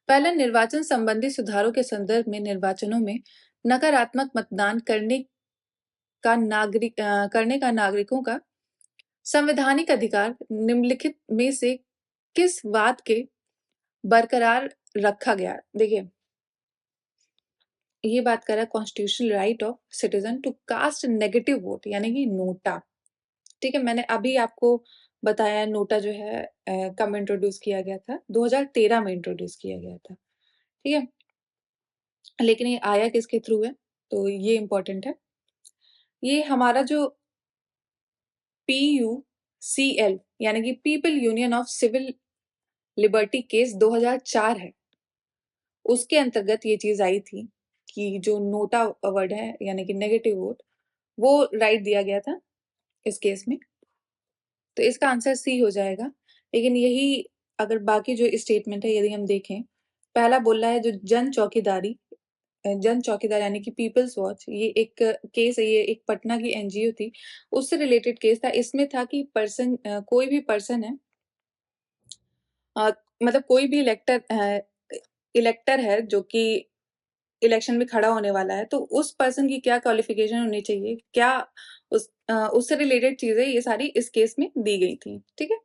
पहला, निर्वाचन संबंधी सुधारों के संदर्भ में निर्वाचनों में नकारात्मक मतदान करने का नागरिकों का संवैधानिक अधिकार निम्नलिखित में से किस बात के बरकरार रखा गया। देखिए, ये बात कर रहा है constitutional right of citizen to cast negative vote, यानी कि नोटा। ठीक है, मैंने अभी आपको बताया नोटा जो है कब इंट्रोड्यूस किया गया था, 2013 में इंट्रोड्यूस किया गया था। ठीक है, लेकिन ये आया किसके थ्रू है, तो ये इंपॉर्टेंट है। ये हमारा जो PUCL यानी कि people union of civil liberty case 2004 है, उसके अंतर्गत ये चीज आई थी कि जो नोटा वर्ड है यानी कि नेगेटिव वोट, वो राइट दिया गया था इस केस में। तो इसका आंसर सी हो जाएगा। लेकिन यही अगर बाकी जो स्टेटमेंट है यदि हम देखें, पहला बोल रहा है जो जन चौकीदार यानी कि पीपल्स वॉच, ये एक केस है, ये एक पटना की NGO थी, उससे रिलेटेड केस था। इसमें था कि कोई भी पर्सन है, मतलब कोई भी इलेक्टर है जो कि इलेक्शन में खड़ा होने वाला है, तो उस पर्सन की क्या क्वालिफिकेशन होनी चाहिए, क्या उससे रिलेटेड चीजें, ये सारी इस केस में दी गई थी। ठीक है,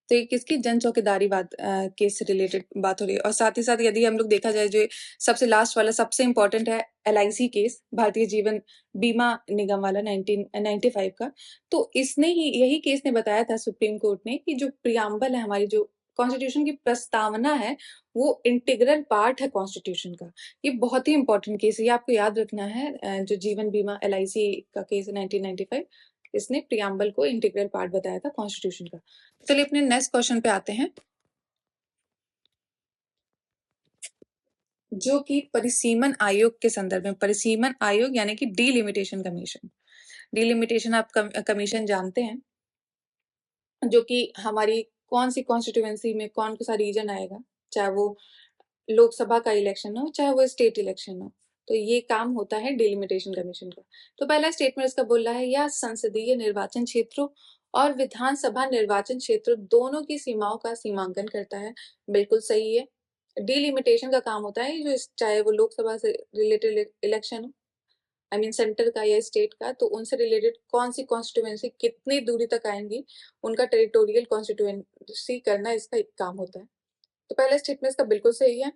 तो ये किसकी जन चौकीदारी केस से रिलेटेड बात हो रही है। और साथ ही साथ यदि हम लोग देखा जाए, जो सबसे लास्ट वाला सबसे इंपॉर्टेंट है, LIC केस, भारतीय जीवन बीमा निगम वाला 1995 का, तो इसने ही यही केस ने बताया था सुप्रीम कोर्ट ने कि जो प्रियम्बल है, हमारी जो कॉन्स्टिट्यूशन की प्रस्तावना है, वो इंटीग्रल पार्ट है कॉन्स्टिट्यूशन का। ये बहुत ही इंपॉर्टेंट केस है, ये आपको याद रखना है। जो जीवन बीमा LIC का केस है 1995, इसने प्रियम्बल को इंटीग्रल पार्ट बताया था कॉन्स्टिट्यूशन का। चलिए अपने नेक्स्ट क्वेश्चन पे आते हैं, जो कि परिसीमन आयोग के संदर्भ में। परिसीमन आयोग यानी कि डिलिमिटेशन कमीशन। डिलिमिटेशन आप कमीशन जानते हैं, जो कि हमारी कौन सी कॉन्स्टिट्यूएंसी में कौन सा रीजन आएगा, चाहे वो लोकसभा का इलेक्शन हो चाहे वो स्टेट इलेक्शन हो, तो ये काम होता है डिलिमिटेशन कमीशन का। तो पहला स्टेटमेंट इसका बोल रहा है, यह संसदीय निर्वाचन क्षेत्रों और विधानसभा निर्वाचन क्षेत्र दोनों की सीमाओं का सीमांकन करता है। बिल्कुल सही है। डिलिमिटेशन का काम होता है जो चाहे वो लोकसभा से रिलेटेड इलेक्शन हो, आई मीन सेंटर का या स्टेट का, तो उनसे रिलेटेड कौन सी कॉन्स्टिट्यूएंसी कितनी दूरी तक आएंगी, उनका टेरिटोरियल कॉन्स्टिट्यूएंसी करना इसका एक काम होता है। तो पहला स्टेटमेंट इसका बिल्कुल सही है।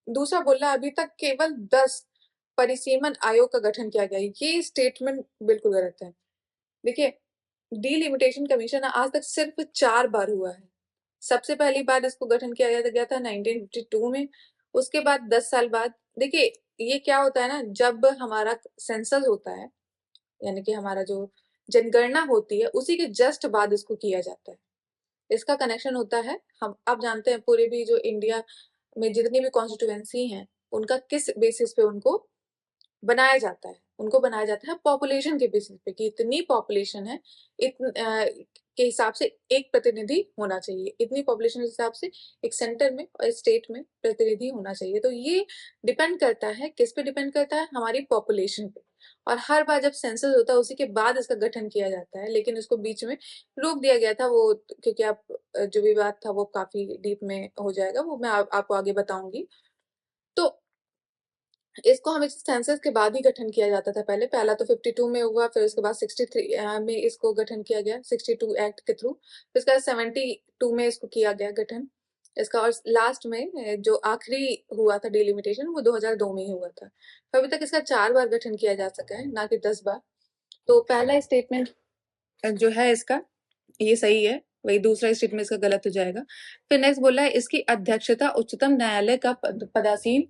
दूसरा बोल रहा है अभी तक केवल 10 परिसीमन आयोग का गठन किया गया है, ये स्टेटमेंट बिल्कुल गलत है। देखिए, डिलिमिटेशन कमीशन आज तक सिर्फ 4 बार हुआ है। सबसे पहली बार इसको गठन किया गया था 1952 में, उसके बाद 10 साल बाद। देखिए, ये क्या होता है ना, जब हमारा सेंसस होता है, यानी कि हमारा जो जनगणना होती है, उसी के जस्ट बाद इसको किया जाता है। इसका कनेक्शन होता है, हम आप जानते हैं पूरे भी जो इंडिया में जितनी भी कॉन्स्टिट्यूएंसी हैं, उनका किस बेसिस पे उनको बनाया जाता है। उनको बनाया जाता है पॉपुलेशन के बेसिस पे, कि इतनी पॉपुलेशन है, के हिसाब से एक प्रतिनिधि होना चाहिए, इतनी पॉपुलेशन के हिसाब से एक सेंटर में और स्टेट में प्रतिनिधि होना चाहिए। तो ये डिपेंड करता है, किस पे डिपेंड करता है, हमारी पॉपुलेशन पे। और हर बार जब सेंसस होता है उसी के बाद इसका गठन किया जाता है, लेकिन इसको बीच में रोक दिया गया था वो, क्योंकि आप जो विवाद था वो काफी डीप में हो जाएगा, वो मैं आपको आगे बताऊंगी। तो इसको हमेशा सेंसस के बाद ही गठन किया जाता था। पहला तो 52 में हुआ, फिर उसके बाद 63 में इसको गठन किया गया 62 एक्ट के थ्रू, फिर उसके बाद 72 में इसको किया गया गठन इसका, और लास्ट में जो आखिरी हुआ था डिलिमिटेशन वो 2002 में ही हुआ था। तो अभी तक इसका 4 बार गठन किया जा सका है, ना कि 10 बार। तो पहला स्टेटमेंट जो है इसका ये सही है, वही दूसरा स्टेटमेंट इसका गलत हो जाएगा। फिर नेक्स्ट बोला है इसकी अध्यक्षता उच्चतम न्यायालय का पदासीन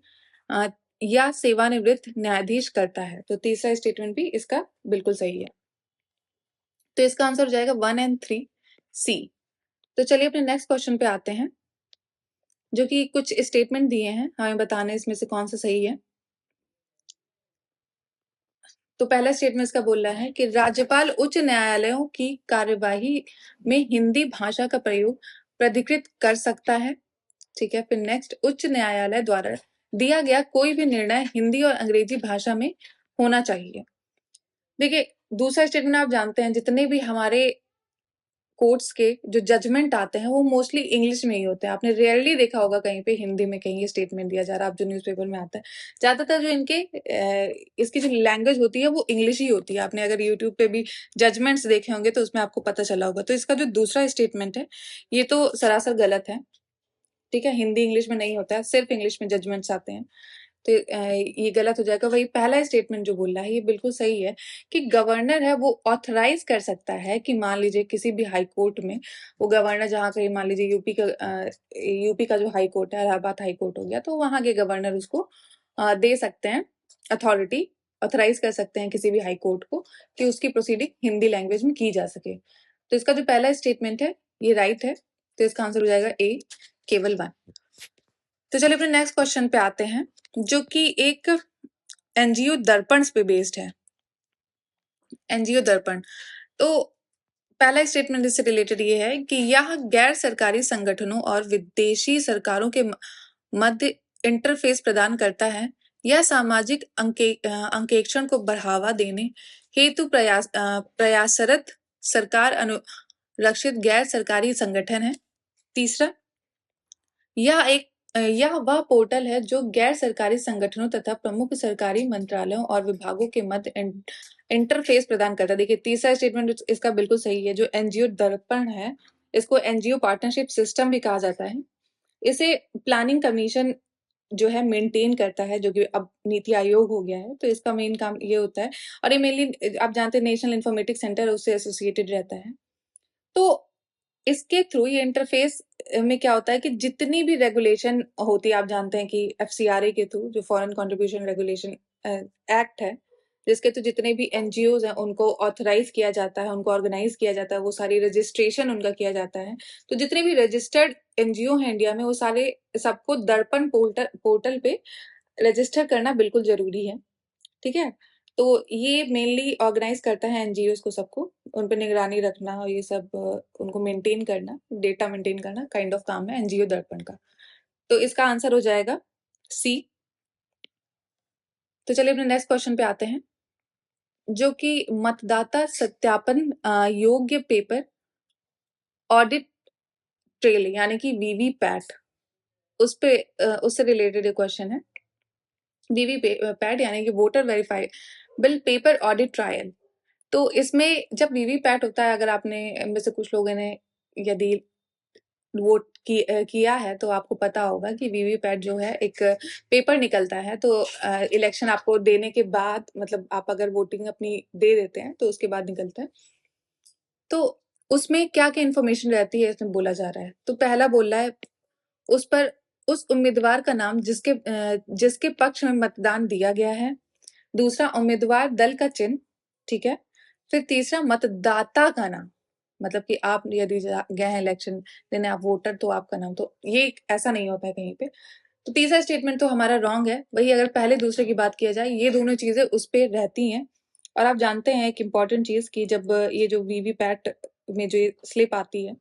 या सेवानिवृत्त न्यायाधीश करता है। तो तीसरा स्टेटमेंट भी इसका बिल्कुल सही है। तो इसका आंसर हो जाएगा 1 और 3 सी। तो चलिए अपने नेक्स्ट क्वेश्चन पे आते हैं, जो कि कुछ स्टेटमेंट दिए हैं, हमें बताना है इसमें से कौन सा सही है। तो पहला स्टेटमेंट इसका बोल रहा है कि राज्यपाल उच्च न्यायालयों की कार्यवाही में हिंदी भाषा का प्रयोग प्राधिकृत कर सकता है। ठीक है, फिर नेक्स्ट, उच्च न्यायालय द्वारा दिया गया कोई भी निर्णय हिंदी और अंग्रेजी भाषा में होना चाहिए। देखिए, दूसरा स्टेटमेंट आप जानते हैं, जितने भी हमारे कोर्ट्स के जो जजमेंट आते हैं वो मोस्टली इंग्लिश में ही होते हैं। आपने रेयरली देखा होगा कहीं पे हिंदी में कहीं ये स्टेटमेंट दिया जा रहा है, आप जो न्यूज़पेपर में आता है। ज्यादातर जो इनके इसकी जो लैंग्वेज होती है वो इंग्लिश ही होती है। आपने अगर यूट्यूब पे भी जजमेंट्स देखे होंगे तो उसमें आपको पता चला होगा। तो इसका जो दूसरा स्टेटमेंट है ये तो सरासर गलत है। ठीक है, हिंदी इंग्लिश में नहीं होता है, सिर्फ इंग्लिश में जजमेंट्स आते हैं। तो ये गलत हो जाएगा। वही पहला स्टेटमेंट जो बोल रहा है ये बिल्कुल सही है कि गवर्नर है वो ऑथराइज कर सकता है कि मान लीजिए किसी भी हाई कोर्ट में वो गवर्नर, जहाँ कहीं मान लीजिए यूपी का जो हाई कोर्ट है, इलाहाबाद हाई कोर्ट हो गया, तो वहां के गवर्नर उसको दे सकते हैं अथॉरिटी, ऑथराइज कर सकते हैं किसी भी हाई कोर्ट को कि उसकी प्रोसीडिंग हिंदी लैंग्वेज में की जा सके। तो इसका जो पहला स्टेटमेंट है ये राइट है। तो इसका आंसर हो जाएगा ए, केवल 1। तो चलिए अपने नेक्स्ट क्वेश्चन पे आते हैं, जो कि एक एनजीओ दर्पण पे बेस्ड है। एनजीओ दर्पण, तो पहला स्टेटमेंट इससे रिलेटेड ये है कि यह गैर सरकारी संगठनों और विदेशी सरकारों के मध्य इंटरफेस प्रदान करता है। यह सामाजिक अंकेक्षण को बढ़ावा देने हेतु प्रयासरत सरकार अनुरक्षित गैर सरकारी संगठन है। तीसरा, यह वह पोर्टल है जो गैर सरकारी संगठनों तथा प्रमुख सरकारी मंत्रालयों और विभागों के मध्य इंटरफेस प्रदान करता है। देखिए, तीसरा स्टेटमेंट इसका बिल्कुल सही है। जो एनजीओ दर्पण है इसको एनजीओ पार्टनरशिप सिस्टम भी कहा जाता है। इसे प्लानिंग कमीशन जो है मेंटेन करता है, जो कि अब नीति आयोग हो गया है। तो इसका मेन काम ये होता है, और ये मेनली आप जानते हैं नेशनल इंफॉर्मेटिक्स सेंटर उससे एसोसिएटेड रहता है। तो इसके थ्रू ये इंटरफेस में क्या होता है कि जितनी भी रेगुलेशन होती है, आप जानते हैं कि एफसीआरए के थ्रू, जो फॉरेन कंट्रीब्यूशन रेगुलेशन एक्ट है, जिसके थ्रू जितने भी एनजीओज हैं उनको ऑथराइज किया जाता है, उनको ऑर्गेनाइज किया जाता है, वो सारी रजिस्ट्रेशन उनका किया जाता है। तो जितने भी रजिस्टर्ड एनजीओ हैं इंडिया में वो सारे सबको दर्पण पोर्टल पे रजिस्टर करना बिल्कुल जरूरी है। ठीक है, तो ये मेनली ऑर्गेनाइज करता है एनजीओ को, सबको उन पर निगरानी रखना और ये सब उनको मेंटेन करना, डेटा मेंटेन करना काइंड ऑफ काम है एनजीओ दर्पण का। तो इसका आंसर हो जाएगा सी। तो चलिए अपने नेक्स्ट क्वेश्चन पे आते हैं, जो कि मतदाता सत्यापन योग्य पेपर ऑडिट ट्रेल यानी कि वीवीपैट, उससे रिलेटेड क्वेश्चन है। वीवीपैट यानी कि voter verifiable paper audit trial. तो इसमें जब वीवीपैट होता है, अगर आपने में से कुछ लोगों ने यदि वोट किया है तो आपको पता होगा कि वीवीपैट जो है एक पेपर निकलता है। तो इलेक्शन आपको देने के बाद, मतलब आप अगर वोटिंग अपनी दे देते हैं तो उसके बाद निकलता है। तो उसमें क्या क्या इन्फॉर्मेशन रहती है इसमें बोला जा रहा है। तो पहला बोल रहा है उस पर उस उम्मीदवार का नाम जिसके पक्ष में मतदान दिया गया है। दूसरा, उम्मीदवार दल का चिन्ह। ठीक है, फिर तीसरा, मतदाता का नाम, मतलब कि आप यदि गए हैं इलेक्शन देने, आप वोटर, तो आपका नाम। तो ये ऐसा नहीं होता है कहीं पे। तो तीसरा स्टेटमेंट तो हमारा रॉन्ग है। वही अगर पहले दूसरे की बात किया जाए, ये दोनों चीजें उस पर रहती हैं। और आप जानते हैं एक इम्पॉर्टेंट चीज कि जब ये जो वीवीपैट में जो स्लिप आती है,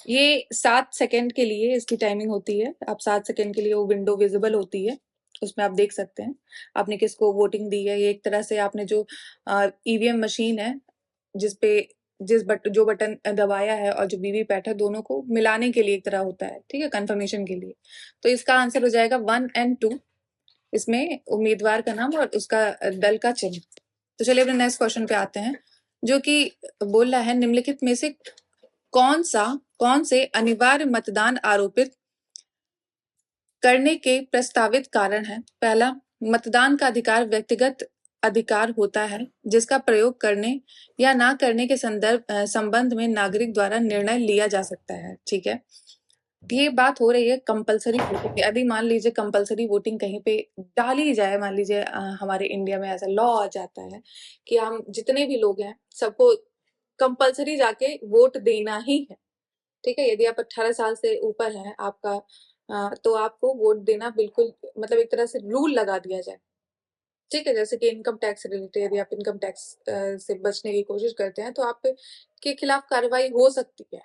ये 7 सेकंड के लिए इसकी टाइमिंग होती है। आप 7 सेकंड के लिए वो विंडो विजिबल होती है, उसमें आप देख सकते हैं आपने किसको वोटिंग दी है। ये एक तरह से आपने जो ईवीएम मशीन है जिसपे जो बटन दबाया है और जो वीवीपैट है, दोनों को मिलाने के लिए एक तरह होता है, ठीक है, कंफर्मेशन के लिए। तो इसका आंसर हो जाएगा 1 एंड 2, इसमें उम्मीदवार का नाम और उसका दल का चिन्ह। तो चलिए अपने नेक्स्ट क्वेश्चन पे आते हैं, जो कि बोल रहा है निम्नलिखित में से कौन से अनिवार्य मतदान आरोपित करने के प्रस्तावित कारण है। पहला, मतदान का अधिकार व्यक्तिगत अधिकार होता है जिसका प्रयोग करने या ना करने के संबंध में नागरिक द्वारा निर्णय लिया जा सकता है, ठीक है। ये बात हो रही है कंपलसरी वोटिंग। यदि मान लीजिए कंपलसरी वोटिंग कहीं पे डाली जाए, मान लीजिए हमारे इंडिया में ऐसा लॉ आ जाता है कि हम जितने भी लोग हैं सबको कंपलसरी जाके वोट देना ही है, ठीक है। यदि आप 18 साल से ऊपर हैं आपका तो आपको वोट देना बिल्कुल, मतलब एक तरह से रूल लगा दिया जाए, ठीक है। जैसे कि इनकम टैक्स रिलेटेड, यदि आप इनकम टैक्स से बचने की कोशिश करते हैं तो आपके खिलाफ कार्रवाई हो सकती है।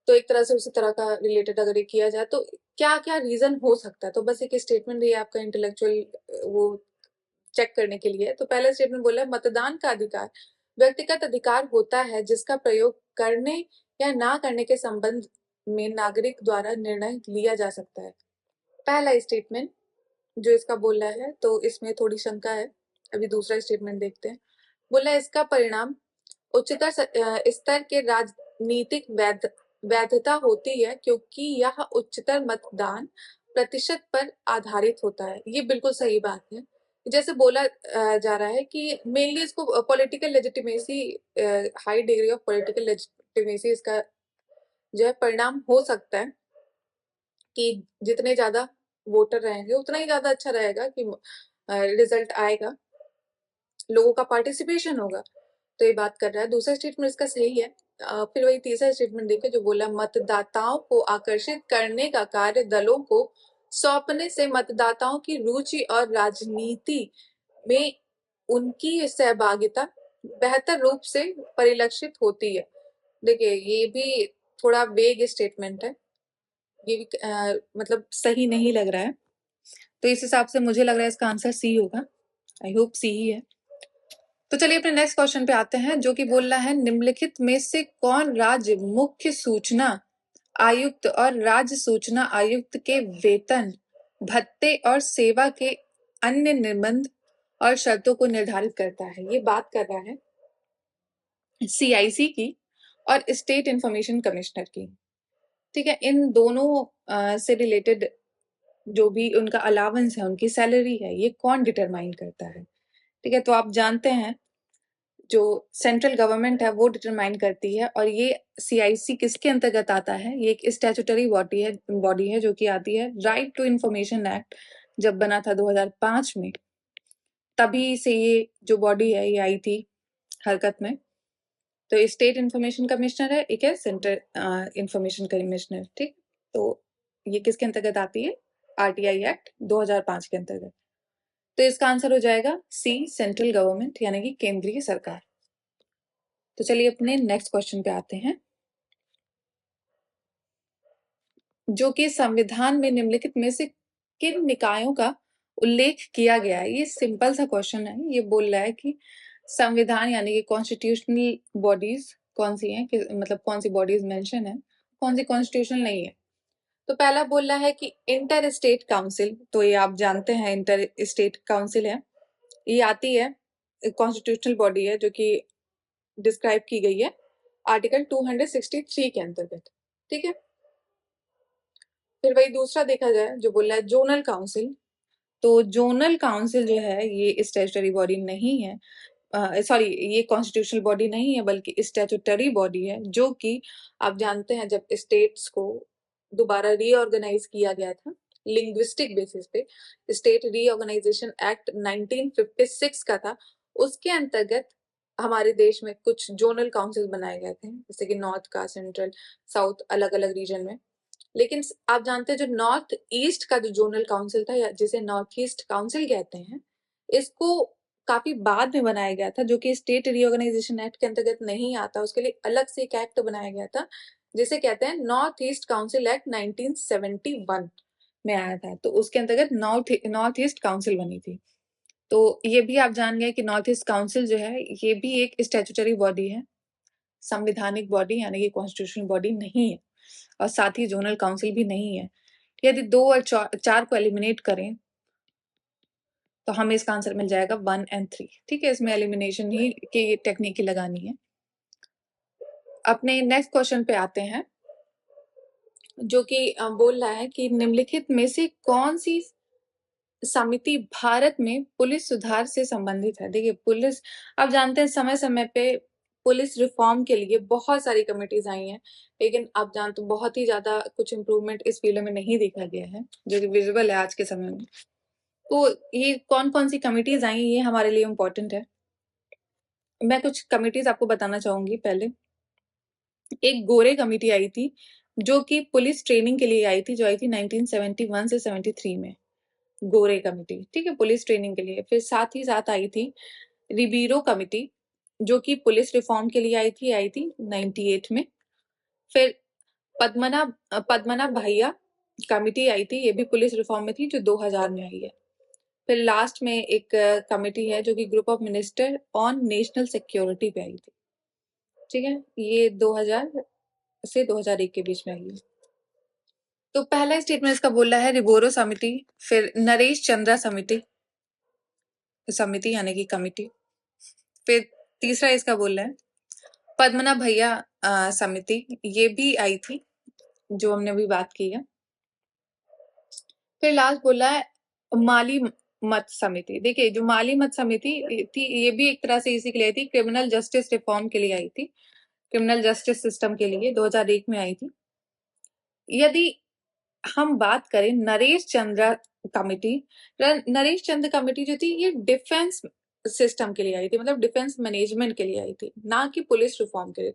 तो एक तरह से उसी तरह का रिलेटेड अगर ये किया जाए तो क्या क्या रीजन हो सकता है, तो बस एक स्टेटमेंट ये आपका इंटेलेक्चुअल वो चेक करने के लिए। तो पहला स्टेटमेंट बोला, मतदान का अधिकार व्यक्तिगत अधिकार होता है जिसका प्रयोग करने या ना करने के संबंध में नागरिक द्वारा निर्णय लिया जा सकता है। पहला स्टेटमेंट जो इसका बोला है, तो इसमें थोड़ी शंका है। अभी दूसरा स्टेटमेंट देखते हैं। बोला इसका परिणाम उच्चतर स्तर के राजनीतिक वैधता होती है क्योंकि यह उच्चतर मतदान प्रतिशत पर आधारित होता है। ये बिल्कुल सही बात है। जैसे बोला जा रहा है कि मेनली इसको political legitimacy, high degree of political legitimacy इसका जो है परिणाम हो सकता है कि जितने ज्यादा वोटर रहेंगे उतना ही ज्यादा अच्छा रहेगा कि रिजल्ट आएगा, लोगों का पार्टिसिपेशन होगा। तो ये बात कर रहा है। दूसरा स्टेटमेंट इसका सही है। फिर वही तीसरा स्टेटमेंट देखे जो बोला, मतदाताओं को आकर्षित करने का कार्य दलों को सौंपने से मतदाताओं की रुचि और राजनीति में उनकी सहभागिता बेहतर रूप से परिलक्षित होती है। देखिए ये भी थोड़ा वेग स्टेटमेंट है, ये भी मतलब सही नहीं लग रहा है। तो इस हिसाब से मुझे लग रहा है इसका आंसर सी होगा। आई होप सी ही है। तो चलिए अपने नेक्स्ट क्वेश्चन पे आते हैं, जो कि बोल रहा है निम्नलिखित में से कौन राज्य मुख्य सूचना आयुक्त और राज्य सूचना आयुक्त के वेतन, भत्ते और सेवा के अन्य निबंध और शर्तों को निर्धारित करता है। ये बात कर रहा है सीआईसी की और स्टेट इंफॉर्मेशन कमिश्नर की, ठीक है। इन दोनों से रिलेटेड जो भी उनका अलावेंस है, उनकी सैलरी है, ये कौन डिटरमाइन करता है, ठीक है। तो आप जानते हैं जो सेंट्रल गवर्नमेंट है वो डिटरमाइन करती है, और ये सीआईसी किसके अंतर्गत आता है, ये एक स्टैट्यूटरी बॉडी है जो कि आती है राइट टू इंफॉर्मेशन एक्ट जब बना था 2005 में, तभी से ये जो बॉडी है ये आई थी हरकत में। तो स्टेट इंफॉर्मेशन कमिश्नर है, एक है सेंट्रल इंफॉर्मेशन कमिश्नर, ठीक। तो ये किसके अंतर्गत आती है, आरटीआई एक्ट 2005 के अंतर्गत। तो इसका आंसर हो जाएगा सी, सेंट्रल गवर्नमेंट यानी कि केंद्रीय सरकार। तो चलिए अपने नेक्स्ट क्वेश्चन पे आते हैं, जो कि संविधान में निम्नलिखित में से किन निकायों का उल्लेख किया गया है। ये सिंपल सा क्वेश्चन है। ये बोल रहा है कि संविधान यानी कि कॉन्स्टिट्यूशनल बॉडीज कौन सी हैं, मतलब कौन सी बॉडीज मेंशन है, कौन सी कॉन्स्टिट्यूशनल नहीं है। तो पहला बोल रहा है कि इंटर स्टेट काउंसिल, तो ये आप जानते हैं इंटर स्टेट काउंसिल है, ये आती है कॉन्स्टिट्यूशनल बॉडी है जो कि डिस्क्राइब की गई है आर्टिकल 263 के अंतर्गत, ठीक है। फिर वही दूसरा देखा जाए जो बोला है जोनल काउंसिल, तो जोनल काउंसिल जो है ये स्टैट्यूटरी बॉडी नहीं है, सॉरी ये कॉन्स्टिट्यूशनल बॉडी नहीं है बल्कि स्टैट्यूटरी बॉडी है, जो कि आप जानते हैं जब स्टेट्स को दोबारा रीऑर्गेनाइज किया गया था लिंग्विस्टिक बेसिस पे, स्टेट रीऑर्गेनाइजेशन एक्ट 1956 का था, उसके अंतर्गत हमारे देश में कुछ जोनल काउंसिल बनाए गए थे, जैसे कि नॉर्थ का, सेंट्रल, साउथ, अलग अलग रीजन में। लेकिन आप जानते हैं जो नॉर्थ ईस्ट का जो जोनल काउंसिल था, या जिसे नॉर्थ ईस्ट काउंसिल कहते हैं, इसको काफी बाद में बनाया गया था, जो कि स्टेट रीऑर्गेनाइजेशन एक्ट के अंतर्गत नहीं आता। उसके लिए अलग से एक एक्ट बनाया गया था जिसे कहते हैं नॉर्थ ईस्ट काउंसिल एक्ट 1971 में आया था। तो उसके अंतर्गत नॉर्थ ईस्ट काउंसिल बनी थी। तो ये भी आप जान गए कि नॉर्थ ईस्ट काउंसिल जो है ये भी एक स्टैट्यूटरी बॉडी है, संवैधानिक बॉडी यानी कि कॉन्स्टिट्यूशनल बॉडी नहीं है, और साथ ही जोनल काउंसिल भी नहीं है। यदि 2 और 4 को एलिमिनेट करें तो हमें इसका आंसर मिल जाएगा 1 और 3। ठीक है, इसमें एलिमिनेशन ही की टेक्निक ही लगानी है। अपने नेक्स्ट क्वेश्चन पे आते हैं, जो कि बोल रहा है कि निम्नलिखित में से कौन सी समिति भारत में पुलिस सुधार से संबंधित है। देखिए, पुलिस, आप जानते हैं समय समय पे पुलिस रिफॉर्म के लिए बहुत सारी कमिटीज आई हैं, लेकिन आप जानते हो बहुत ही ज्यादा कुछ इम्प्रूवमेंट इस फील्ड में नहीं देखा गया है, जो कि विजिबल है आज के समय में। तो ये कौन कौन सी कमिटीज आई, ये हमारे लिए इम्पोर्टेंट है। मैं कुछ कमिटीज आपको बताना चाहूंगी। पहले एक गोरे कमेटी आई थी, जो कि पुलिस ट्रेनिंग के लिए आई थी, जो आई थी 1971 से 73 में। गोरे कमेटी, ठीक है, पुलिस ट्रेनिंग के लिए। फिर साथ ही साथ आई थी रिबीरो कमेटी, जो कि पुलिस रिफॉर्म के लिए आई थी 98 में। फिर पद्मनाभ भैया कमेटी आई थी, ये भी पुलिस रिफॉर्म में थी, जो 2000 में आई है। फिर लास्ट में एक कमेटी है जो कि group of minister on national security पे आई थी। ठीक है, ये 2000 से 2001 के बीच में आई है। तो पहला स्टेटमेंट इसका बोल रहा है रिबोरो समिति, फिर नरेश चंद्रा समिति यानी कि कमिटी। फिर तीसरा इसका बोल रहा है पद्मनाभ भैया समिति, ये भी आई थी, जो हमने अभी बात की है। फिर लास्ट बोला है माली मत समिति। देखिए, जो माली मत समिति थी, ये भी एक तरह से इसी के लिए आई थी, क्रिमिनल जस्टिस रिफॉर्म के लिए आई थी, क्रिमिनल जस्टिस सिस्टम के लिए 2001 में आई थी। यदि हम बात करें नरेश चंद्र कमेटी, नरेश चंद्र कमेटी जो थी ये डिफेंस सिस्टम के लिए आई थी, मतलब डिफेंस मैनेजमेंट के लिए आई थी, ना कि पुलिस रिफॉर्म के लिए।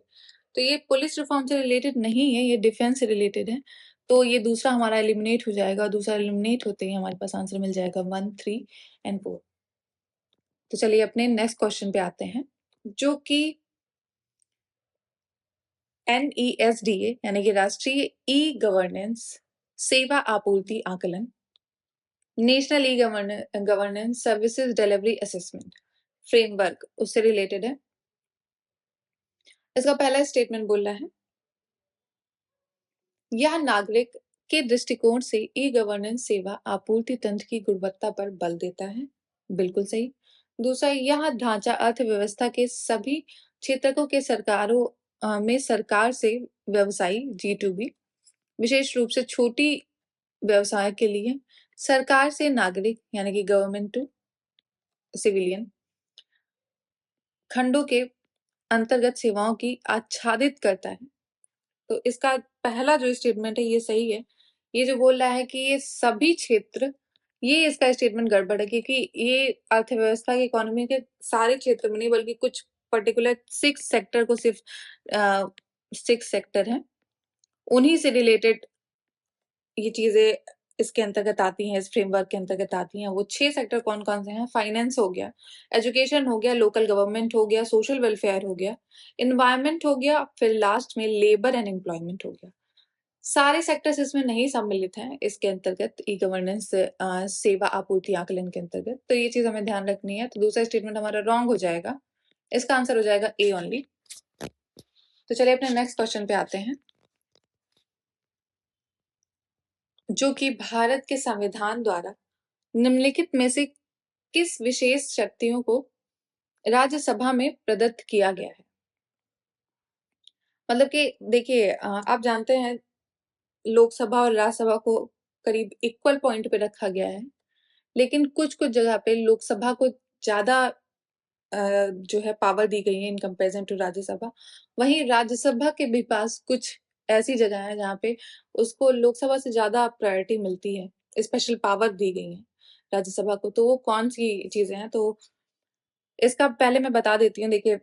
तो ये पुलिस रिफॉर्म से रिलेटेड नहीं है, ये डिफेंस से रिलेटेड है। तो ये दूसरा हमारा एलिमिनेट हो जाएगा। दूसरा एलिमिनेट होते ही हमारे पास आंसर मिल जाएगा 1, 3 और 4। तो चलिए अपने नेक्स्ट क्वेश्चन पे आते हैं, जो कि NESDA यानी कि राष्ट्रीय ई गवर्नेंस सेवा आपूर्ति आकलन, national e governance services delivery assessment framework, उससे रिलेटेड है। इसका पहला स्टेटमेंट बोल रहा है यह नागरिक के दृष्टिकोण से ई गवर्नेंस सेवा आपूर्ति तंत्र की गुणवत्ता पर बल देता है। बिल्कुल सही। दूसरा, यह ढांचा अर्थव्यवस्था के सभी क्षेत्रों के सरकारों में सरकार से व्यवसायी G2B, विशेष रूप से छोटी व्यवसाय के लिए सरकार से नागरिक यानी कि गवर्नमेंट टू सिविलियन खंडों के अंतर्गत सेवाओं की आच्छादित करता है। तो इसका पहला जो स्टेटमेंट है ये सही है। ये जो बोल रहा है कि ये सभी क्षेत्र, ये इसका स्टेटमेंट गड़बड़ है, क्योंकि ये अर्थव्यवस्था की इकोनॉमी के सारे क्षेत्र में नहीं, बल्कि कुछ पर्टिकुलर 6 सेक्टर को सिर्फ 6 सेक्टर हैं, उन्हीं से रिलेटेड ये चीजें इसके अंतर्गत आती हैं, इस फ्रेमवर्क के अंतर्गत आती हैं। वो 6 सेक्टर कौन कौन से हैं? फाइनेंस हो गया, एजुकेशन हो गया, लोकल गवर्नमेंट हो गया, सोशल वेलफेयर हो गया, इन्वायरमेंट हो गया, फिर लास्ट में लेबर एंड एम्प्लॉयमेंट हो गया। सारे सेक्टर्स इसमें नहीं सम्मिलित हैं इसके अंतर्गत, ई गवर्नेंस सेवा आपूर्ति आकलन के अंतर्गत। तो ये चीज हमें ध्यान रखनी है। तो दूसरा स्टेटमेंट हमारा रॉन्ग हो जाएगा, इसका आंसर हो जाएगा ए ओनली। तो चलिए अपने नेक्स्ट क्वेश्चन पे आते हैं, जो कि भारत के संविधान द्वारा निम्नलिखित में से किस विशेष शक्तियों को राज्यसभा में प्रदत्त किया गया है? मतलब कि देखिए, आप जानते हैं लोकसभा और राज्यसभा को करीब इक्वल पॉइंट पे रखा गया है, लेकिन कुछ कुछ जगह पे लोकसभा को ज्यादा जो है पावर दी गई है इन कंपेरिजन टू राज्यसभा। वहीं राज्यसभा के भी पास कुछ ऐसी जगह है जहाँ पे उसको लोकसभा से ज्यादा प्रायोरिटी मिलती है, स्पेशल पावर दी गई है राज्यसभा को। तो वो कौन सी चीजें हैं? तो इसका पहले मैं बता देती हूँ। देखिए,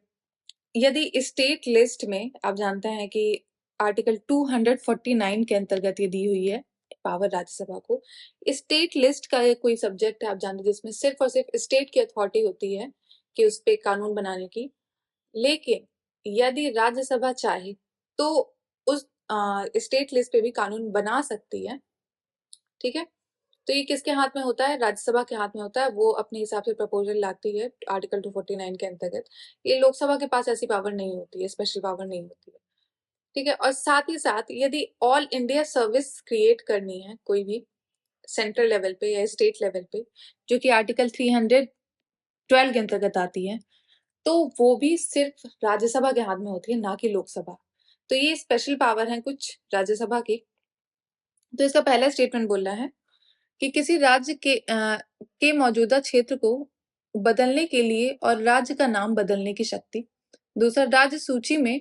यदि स्टेट लिस्ट में आप जानते हैं कि आर्टिकल 249 के अंतर्गत ये दी हुई है पावर राज्यसभा को। स्टेट लिस्ट का ये कोई सब्जेक्ट है आप जानते हैं जिसमें सिर्फ और सिर्फ स्टेट की अथॉरिटी होती है कि उस पे कानून बनाने की, लेकिन यदि राज्यसभा चाहे तो उस स्टेट लिस्ट पे भी कानून बना सकती है। ठीक है, तो ये किसके हाथ में होता है? राज्यसभा के हाथ में होता है। वो अपने हिसाब से प्रपोजल लाती है आर्टिकल 249 के अंतर्गत। ये लोकसभा के पास ऐसी पावर नहीं होती है, स्पेशल पावर नहीं होती है। ठीक है, और साथ ही साथ यदि ऑल इंडिया सर्विस क्रिएट करनी है कोई भी सेंट्रल लेवल पे या स्टेट लेवल पे, जो कि आर्टिकल 312 के अंतर्गत आती है, तो वो भी सिर्फ राज्यसभा के हाथ में होती है, ना कि लोकसभा। तो ये स्पेशल पावर है कुछ राज्यसभा की। तो इसका पहला स्टेटमेंट बोल रहा है कि किसी राज्य के मौजूदा क्षेत्र को बदलने के लिए और राज्य का नाम बदलने की शक्ति। दूसरा, राज्य सूची में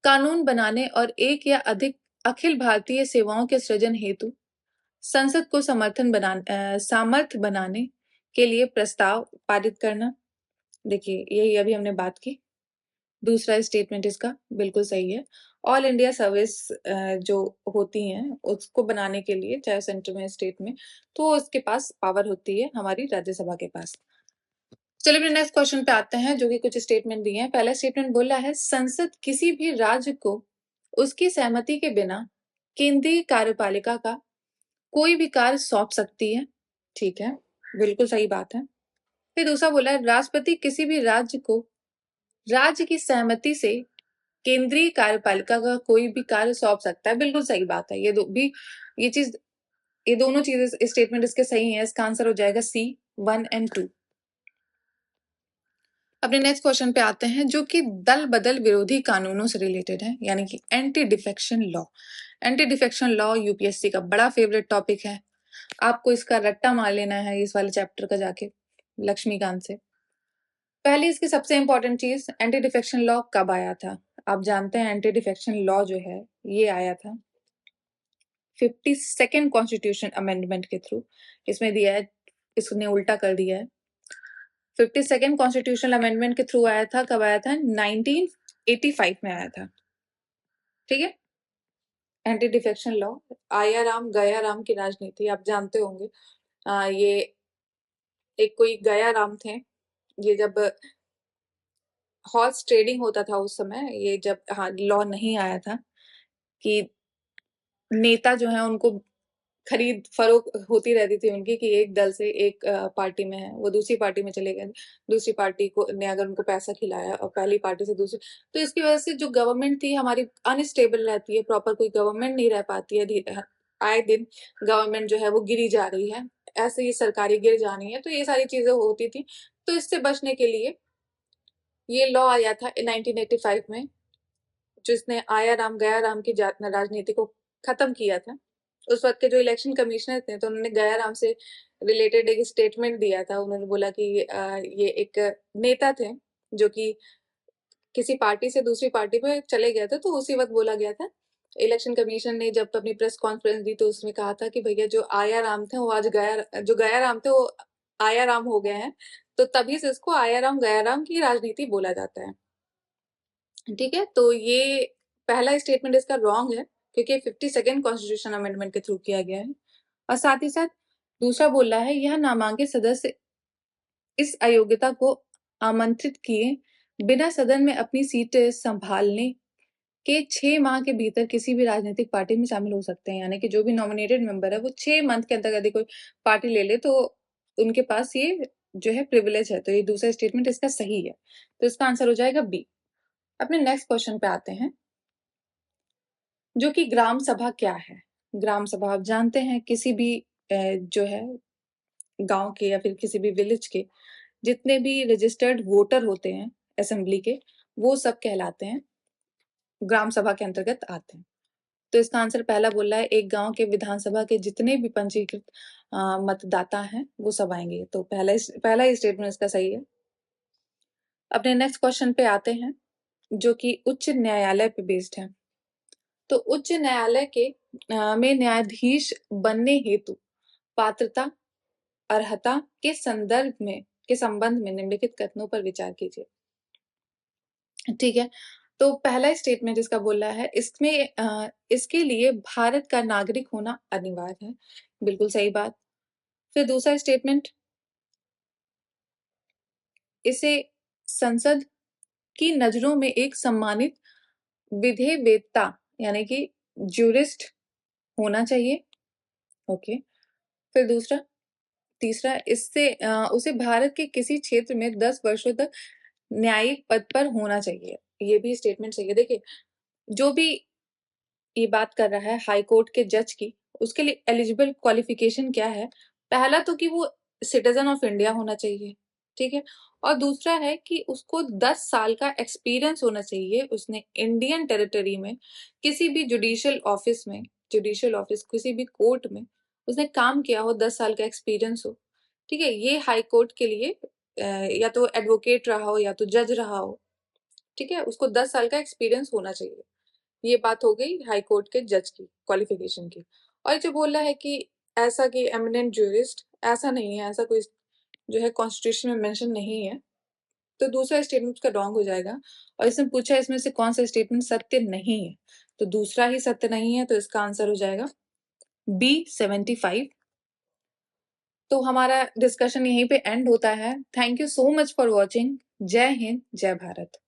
कानून बनाने और एक या अधिक अखिल भारतीय सेवाओं के सृजन हेतु संसद को सामर्थ्य बनाने के लिए प्रस्ताव पारित करना। देखिए, यही अभी हमने बात की। दूसरा स्टेटमेंट इसका बिल्कुल सही है। ऑल इंडिया सर्विस जो होती हैं उसको बनाने के लिए, चाहे सेंटर में स्टेट में, तो उसके पास पावर होती है हमारी राज्यसभा के पास। चलिए अपने नेक्स्ट क्वेश्चन पे आते हैं, जो कि कुछ स्टेटमेंट दिए हैं। पहला स्टेटमेंट बोला है संसद किसी भी राज्य को उसकी सहमति के बिना केंद्रीय कार्यपालिका का कोई भी कार्य सौंप सकती है। ठीक है, बिल्कुल सही बात है। फिर दूसरा बोला है राष्ट्रपति किसी भी राज्य को राज्य की सहमति से केंद्रीय कार्यपालिका का कोई भी कार्य सौंप सकता है। बिल्कुल सही बात है। ये दोनों चीजें स्टेटमेंट इसके सही हैं। इसका आंसर हो जाएगा सी 1 और 2। अपने नेक्स्ट क्वेश्चन पे आते हैं, जो कि दल बदल विरोधी कानूनों से रिलेटेड है, यानी कि anti defection law. Anti defection law UPSC का बड़ा फेवरेट टॉपिक है। आपको इसका रट्टा मार लेना है इस वाले चैप्टर का जाके लक्ष्मीकांत से। पहली इसकी सबसे इंपॉर्टेंट चीज, एंटी डिफेक्शन लॉ कब आया था? आप जानते हैं एंटी डिफेक्शन लॉ जो है ये आया था 52nd कॉन्स्टिट्यूशन अमेंडमेंट के थ्रू। इसमें दिया है, इसने उल्टा कर दिया है। 52nd कॉन्स्टिट्यूशनल अमेंडमेंट के थ्रू आया था। कब आया था? 1985 में आया था। ठीक है, एंटी डिफेक्शन लॉ। आया राम गया राम की राजनीति आप जानते होंगे। ये एक कोई गया राम थे, ये जब हॉर्स ट्रेडिंग होता था उस समय, ये जब लॉ नहीं आया था कि नेता जो है उनको खरीद फरोख्त होती रहती थी उनकी, कि एक दल से एक पार्टी में है, वो दूसरी पार्टी में चले गए, दूसरी पार्टी को ने अगर उनको पैसा खिलाया और पहली पार्टी से दूसरी, तो इसकी वजह से जो गवर्नमेंट थी हमारी अनस्टेबल रहती है, प्रॉपर कोई गवर्नमेंट नहीं रह पाती है। आए दिन गवर्नमेंट जो है वो गिरी जा रही है, ऐसे ही सरकारी गिर जानी है, तो ये सारी चीजें होती थी। तो इससे बचने के लिए ये लॉ आया था 1985 में, जिसने आया राम गया राम की राजनीति को खत्म किया था। उस वक्त के जो इलेक्शन कमिश्नर थे, तो उन्होंने गया राम से रिलेटेड एक स्टेटमेंट दिया था। उन्होंने बोला कि ये एक नेता थे जो कि किसी पार्टी से दूसरी पार्टी में चले गए थे, तो उसी वक्त बोला गया था। इलेक्शन कमीशन ने जब अपनी प्रेस कॉन्फ्रेंस दी तो उसमें कहा था कि भैया जो आया राम थे वो आज गया राम थे वो आया राम हो गए हैं, तो तभी से इसको आया राम गया राम की राजनीति बोला जाता है। ठीक है, तो ये पहला स्टेटमेंट इसका रॉन्ग है, क्योंकि 52nd कॉन्स्टिट्यूशन अमेंडमेंट के थ्रू किया गया है। और साथ ही साथ दूसरा बोला है यह नामांकित सदस्य इस अयोग्यता को आमंत्रित किए बिना सदन में अपनी सीट संभालने के 6 माह के भीतर किसी भी राजनीतिक पार्टी में शामिल हो सकते हैं। यानी कि जो भी नॉमिनेटेड मेंबर है वो 6 मंथ के अंदर यदि कोई पार्टी ले ले तो उनके पास ये जो है प्रिविलेज है। तो ये दूसरा स्टेटमेंट इसका सही है, तो इसका आंसर हो जाएगा बी। अपने नेक्स्ट क्वेश्चन पे आते हैं, जो कि ग्राम सभा क्या है। ग्राम सभा आप जानते हैं किसी भी जो है गांव के या फिर किसी भी विलेज के जितने भी रजिस्टर्ड वोटर होते हैं असेंबली के, वो सब कहलाते हैं ग्राम सभा के अंतर्गत आते हैं। तो इसका आंसर पहला बोल रहा है एक गांव के विधानसभा के जितने भी पंजीकृत मतदाता हैं वो सब आएंगे। तो पहला ही स्टेटमेंट इसका सही है। अपने नेक्स्ट क्वेश्चन पे आते हैं, जो कि उच्च न्यायालय पे बेस्ड है। तो उच्च न्यायालय के में न्यायाधीश बनने हेतु पात्रता अर्हता के संबंध में निम्नलिखित कथनों पर विचार कीजिए। ठीक है, तो पहला स्टेटमेंट इसका बोल रहा है इसके लिए भारत का नागरिक होना अनिवार्य है, बिल्कुल सही बात। फिर दूसरा स्टेटमेंट, इसे संसद की नजरों में एक सम्मानित विधिवेत्ता यानी कि ज्यूरिस्ट होना चाहिए। ओके। फिर तीसरा, उसे भारत के किसी क्षेत्र में 10 वर्षों तक न्यायिक पद पर होना चाहिए। ये भी स्टेटमेंट चाहिए। देखिए, जो भी ये बात कर रहा है हाई कोर्ट के जज की, उसके लिए एलिजिबल क्वालिफिकेशन क्या है? पहला तो कि वो सिटीजन ऑफ इंडिया होना चाहिए, ठीक है। और दूसरा है कि उसको 10 साल का एक्सपीरियंस होना चाहिए, उसने इंडियन टेरिटरी में किसी भी जुडिशियल ऑफिस किसी भी कोर्ट में उसने काम किया हो, 10 साल का एक्सपीरियंस हो, ठीक है। ये हाई कोर्ट के लिए या तो एडवोकेट रहा हो या तो जज रहा हो, ठीक है, उसको 10 साल का एक्सपीरियंस होना चाहिए। ये बात हो गई हाई कोर्ट के जज की क्वालिफिकेशन की। और जो बोला है कि ऐसा कि एमिनेंट ज्यूरिस्ट, ऐसा नहीं है, ऐसा कोई जो है कॉन्स्टिट्यूशन में मेंशन नहीं है, तो दूसरा स्टेटमेंट का रॉन्ग हो जाएगा। और इसने पूछा इसमें से कौन सा स्टेटमेंट सत्य नहीं है, तो दूसरा ही सत्य नहीं है, तो इसका आंसर हो जाएगा B75। तो हमारा डिस्कशन यहीं पे एंड होता है। Thank you so much for watching. जय हिंद, जय भारत।